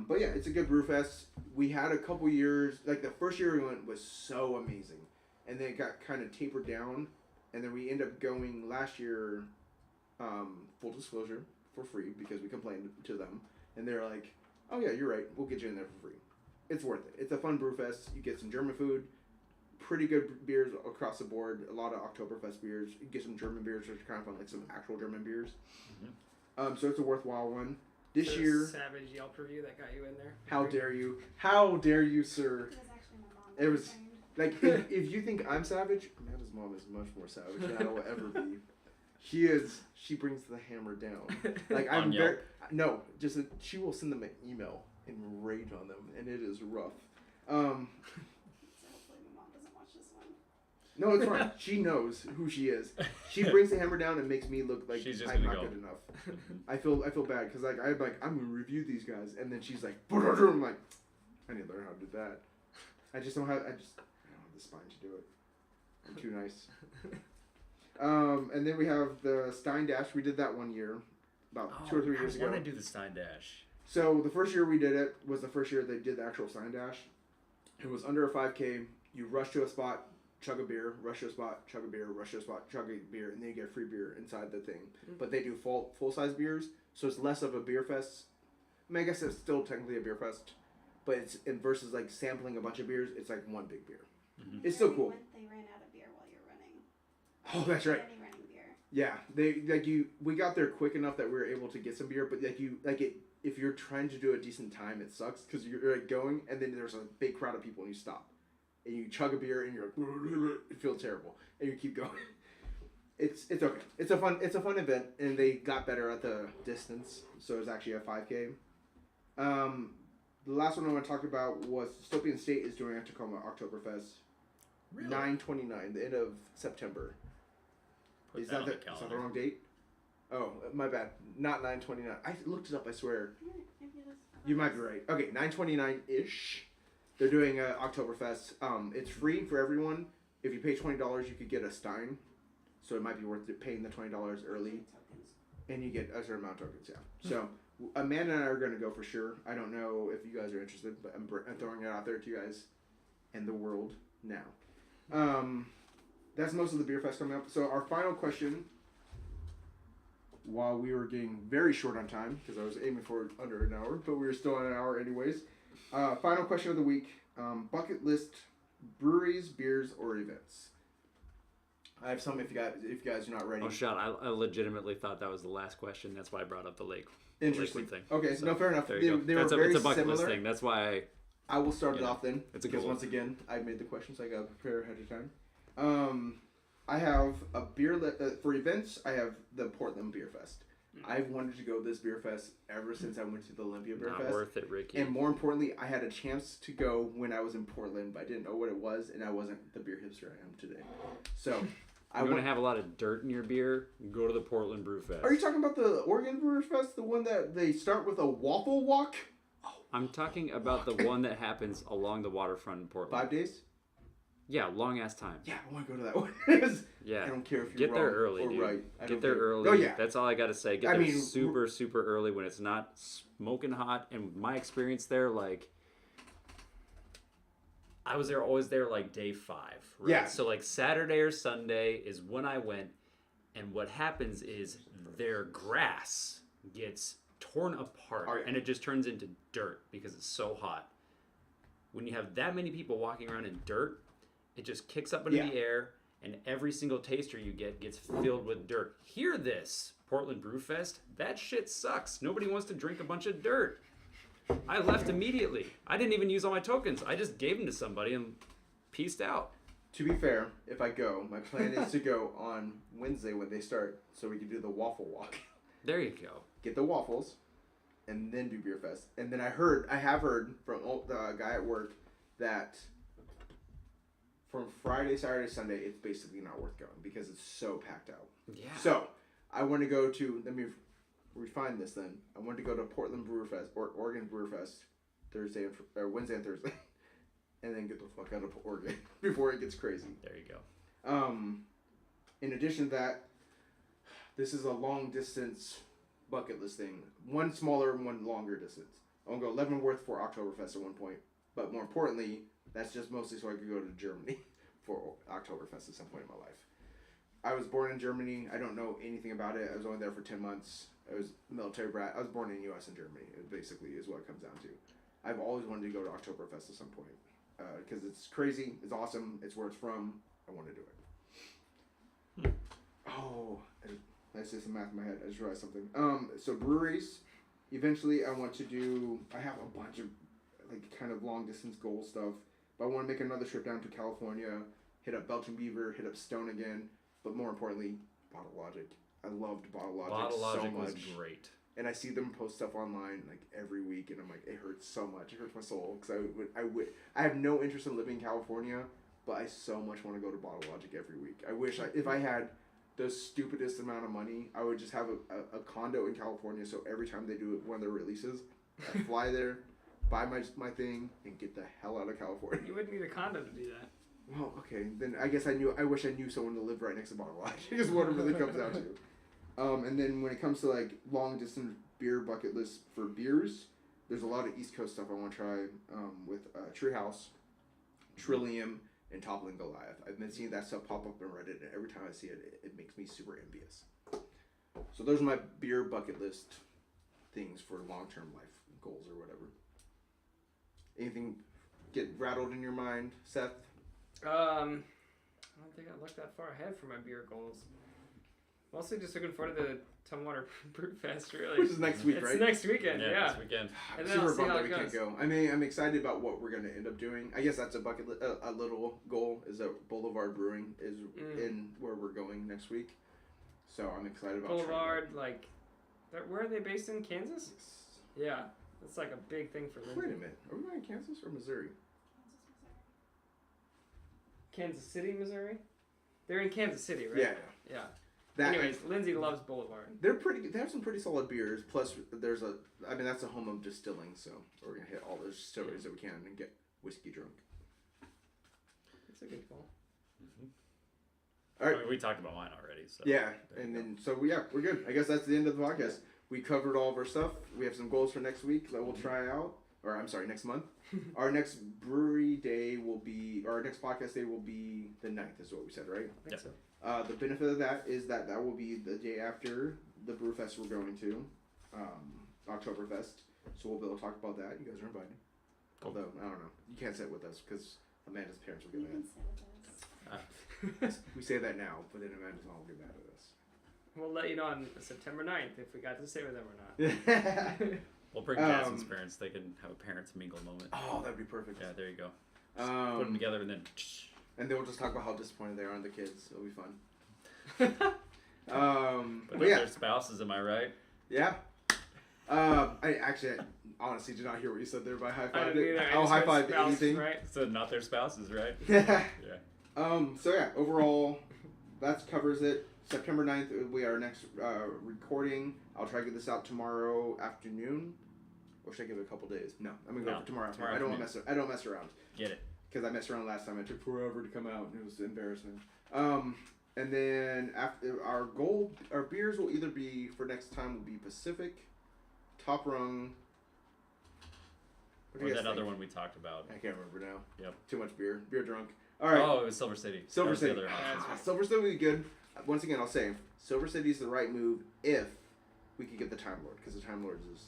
But yeah, it's a good brew fest. We had a couple years, like the first year we went was so amazing, and then it got kind of tapered down, and then we ended up going last year, full disclosure, for free because we complained to them, and they're like, "Oh yeah, you're right. We'll get you in there for free. It's worth it. It's a fun brew fest. You get some German food, pretty good beers across the board. A lot of Oktoberfest beers. You get some German beers, which are kind of fun, like some actual German beers. So it's a worthwhile one. This year, Savage Yelp review that got you in there. how dare you? How dare you, sir? It was actually my mom. It was- concerned. Like, if you think I'm savage, Amanda's mom is much more savage than I will ever be. She brings the hammer down. Like, I'm On Yelp. very, no, just, she will send them an email and rage on them, and it is rough. So hopefully my mom doesn't watch this one. No, it's fine. She knows who she is. She brings the hammer down and makes me look like She's just I'm gonna not go. good enough. I feel bad because like I'm gonna review these guys, and then she's like, I'm like, I need to learn how to do that. I don't have the spine to do it. I'm too nice. And then we have the Stein Dash. We did that one year, about 2 or 3 years I ago. want to do the Stein Dash. So the first year we did it was the first year they did the actual Stein Dash. It was under a 5K. You rush to a spot, chug a beer, rush to a spot, chug a beer, rush to a spot, chug a beer, and then you get free beer inside the thing. But they do full size beers, so it's less of a beer fest. I mean, I guess it's still technically a beer fest, but it's versus like sampling a bunch of beers, it's like one big beer. It's still cool. They ran out of beer while you're running. Oh, that's right. Any running beer. Yeah, we got there quick enough that we were able to get some beer, but if you're trying to do a decent time, it sucks because you're like going and then there's a big crowd of people and you stop. And you chug a beer and you're like, it feels terrible, and you keep going. It's okay. It's a fun event, and they got better at the distance, so it's actually a 5K. The last one I want to talk about was Dystopian State is doing a Tacoma Oktoberfest, Really? 9/29, the end of September. Put Is that on the is that the calendar. wrong date? Oh, my bad. Not 9/29. I looked it up. I swear. Maybe it is. You might be right. Okay, 9/29-ish. They're doing a Oktoberfest. It's free for everyone. If you pay $20, you could get a Stein. So it might be worth it paying the $20 early, Tokens. and you get a certain amount of tokens. Yeah. So Amanda and I are going to go for sure. I don't know if you guys are interested, but I'm throwing it out there to you guys and the world now. That's most of the beer fest coming up. So our final question, while we were getting very short on time because I was aiming for under an hour, but we were still at an hour anyways. Final question of the week: bucket list breweries, beers, or events. I have some if you guys are not ready. Oh, shot! I legitimately thought that was the last question. That's why I brought up the lake. Interesting. Lakewood thing. Okay, So, no, fair enough. There you They go. were very It's a bucket similar. list thing. That's why I will start it You know, off then. it's a because good once again, I made the questions. I got to prepare ahead of time. I have a beer for events. I have the Portland Beer Fest. I've wanted to go this beer fest ever since I went to the Olympia Beer not Fest. worth it, Ricky. And more importantly, I had a chance to go when I was in Portland, but I didn't know what it was, and I wasn't the beer hipster I am today. So, I You want went. to have a lot of dirt in your beer? Go to the Portland Brew Fest. Are you talking about the Oregon Brewers Fest, the one that they start with a waffle walk? I'm talking about the one that happens along the waterfront in Portland. 5 days? Yeah, long ass time. Yeah, I want to go to that one. Yeah. I don't care if you're Get there wrong early, or dude. right. I don't Get there care. early. Oh yeah. That's all I got to say. Get I there mean, super early when it's not smoking hot. And my experience there, like, I was always there like day 5. Right? Yeah. So like Saturday or Sunday is when I went. And what happens is their grass gets torn apart. Oh, yeah. And it just turns into dirt because it's so hot. When you have that many people walking around in dirt, it just kicks up into Yeah. the air, and every single taster you get gets filled with dirt. Hear this, Portland Brew Fest? That shit sucks. Nobody wants to drink a bunch of dirt. I left immediately. I didn't even use all my tokens. I just gave them to somebody and peaced out. To be fair, if I go, my plan is to go on Wednesday when they start, so we can do the waffle walk. There you go. Get the waffles, and then do beer fest. And then I have heard from the guy at work that from Friday, Saturday, Sunday, it's basically not worth going because it's so packed out. Yeah. So I want to go to. Let me refine this. Then I want to go to Portland Brewer Fest or Oregon Brewer Fest Wednesday and Thursday, and then get the fuck out of Oregon before it gets crazy. There you go. In addition to that, this is a long distance bucket list thing. One smaller and one longer distance. I want to go Leavenworth for Oktoberfest at one point. But more importantly, that's just mostly so I could go to Germany for Oktoberfest at some point in my life. I was born in Germany. I don't know anything about it. I was only there for 10 months. I was a military brat. I was born in the U.S. and Germany. It basically is what it comes down to. I've always wanted to go to Oktoberfest at some point. Because it's crazy. It's awesome. It's where it's from. I want to do it. Oh, I just did some math in my head. I just realized something. So breweries. Eventually, I want to do. I have a bunch of like kind of long distance goal stuff, but I want to make another trip down to California, hit up Belgian Beaver, hit up Stone again, but more importantly, Bottle Logic. I loved Bottle Logic so much. Was great. And I see them post stuff online like every week, and I'm like, it hurts so much. It hurts my soul because I have no interest in living in California, but I so much want to go to Bottle Logic every week. I wish if I had the stupidest amount of money, I would just have a condo in California. So every time they do one of their releases, I fly there, buy my thing, and get the hell out of California. You wouldn't need a condo to do that. Well, okay, then I guess I wish I knew someone to live right next to Bottle Logic. Is what it really comes down to. And then when it comes to like long distance beer bucket list for beers, there's a lot of East Coast stuff I want to try with Treehouse, Trillium, and Toppling Goliath. I've been seeing that stuff pop up on Reddit, and every time I see it, it makes me super envious. So those are my beer bucket list things for long-term life goals or whatever. Anything get rattled in your mind, Seth? I don't think I looked that far ahead for my beer goals. Mostly just looking forward to the Tumwater Brew Fest, really. Which is next week, right? It's next weekend, yeah. This weekend. I'm And then I'll super see bummed how that it we can't goes. go. I mean, I'm excited about what we're going to end up doing. I guess that's a a little goal is that Boulevard Brewing is in where we're going next week. So I'm excited about Boulevard, like, where are they based in? Kansas? Yeah, that's like a big thing for Lindsay. Wait a minute. Are we going to Kansas or Missouri? Kansas City, Missouri? They're in Kansas City, right? Yeah. Yeah. That, Anyways, Lindsay loves Boulevard. they have some pretty solid beers. Plus, that's a home of distilling, so we're going to hit all those distilleries that we can and get whiskey drunk. It's a good goal. All right. I mean, we talked about mine already. So Yeah, and then we're good. I guess that's the end of the podcast. We covered all of our stuff. We have some goals for next week that we'll try out. Or I'm sorry, next month. Our next brewery day our next podcast day will be the 9th, is what we said, right? I think so. The benefit of that is that will be the day after the brew fest we're going to, Oktoberfest. So we'll be able to talk about that. You guys are invited. Cool. Although, I don't know. You can't sit with us because Amanda's parents will You get can mad. sit with us. We say that now, but then Amanda's mom will get mad at us. We'll let you know on September 9th if we got to stay with them or not. We'll bring Jasmine's parents. They can have a parents mingle moment. Oh, that'd be perfect. Yeah, there you go. Just put them together and then. And then we'll just talk about how disappointed they are in the kids. It'll be fun. But But yeah, their spouses, am I right? yeah. I honestly did not hear what you said there by high I five. didn't either. I I'll just high heard five spouse, anything. right? So not their spouses, right? Yeah. Yeah. So yeah, overall, that covers it. September 9th will be our next recording. I'll try to get this out tomorrow afternoon. Or should I give it a couple days? No, I'm gonna go No, for tomorrow. tomorrow I don't afternoon. mess around. Get it. Because I messed around last time. It took forever to come out, and it was embarrassing. And then after our beers will either be for next time will be Pacific, Top Rung. What do Or you that guys other think? one we talked about. I can't remember now. Yep. Too much beer drunk. All right. Oh, it was Silver City. Silver That was City. The other option. Silver City would be good. Once again, I'll say Silver City is the right move if we could get the Time Lord, because the Time Lord is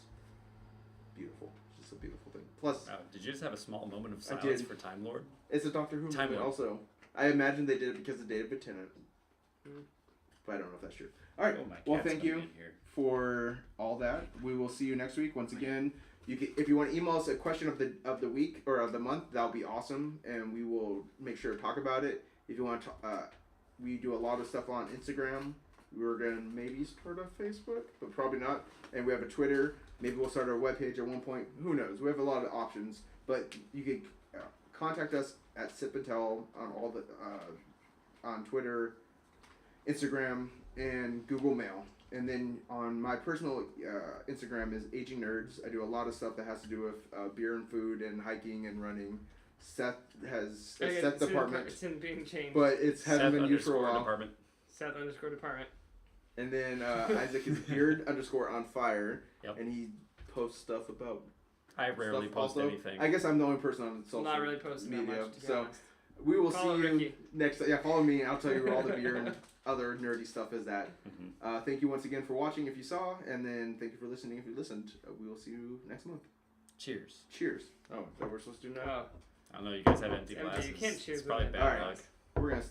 beautiful. It's just a beautiful thing. Plus, Did you just have a small moment of I silence did. for Time Lord? it's a Doctor Who Time movie Lord. also. I imagine they did it because of David Tennant. But I don't know if that's true. All right. Oh, my Well, cat's thank coming you in here. for all that. We will see you next week. Once again, if you want to email us a question of the week or of the month, that'll be awesome, and we will make sure to talk about it. If you want to, we do a lot of stuff on Instagram. We were gonna maybe start a Facebook, but probably not. And we have a Twitter. Maybe we'll start our webpage at one point. Who knows? We have a lot of options, but you can contact us at SipNTel on all the on Twitter, Instagram, and Google Mail. And then on my personal Instagram is Aging Nerds. I do a lot of stuff that has to do with beer and food and hiking and running. Seth has a Seth department. It's in being changed. But it hasn't been used for a while. Department. Seth_department. And then Isaac is beard_on_fire. Yep. And he posts stuff about. I rarely post also. anything. I guess I'm the only person on social Not really posting media. that much, to be so honest. we will Follow see you Ricky. next. Yeah, follow me. I'll tell you where all the beer and other nerdy stuff is at. Mm-hmm. Thank you once again for watching if you saw, and then thank you for listening if you listened. We will see you next month. Cheers. Cheers. Oh, is that what we're supposed to do now? Oh. I don't know. You guys have empty It's empty. glasses. You can't cheers It's probably with it. bad Alright. luck. We're gonna stop.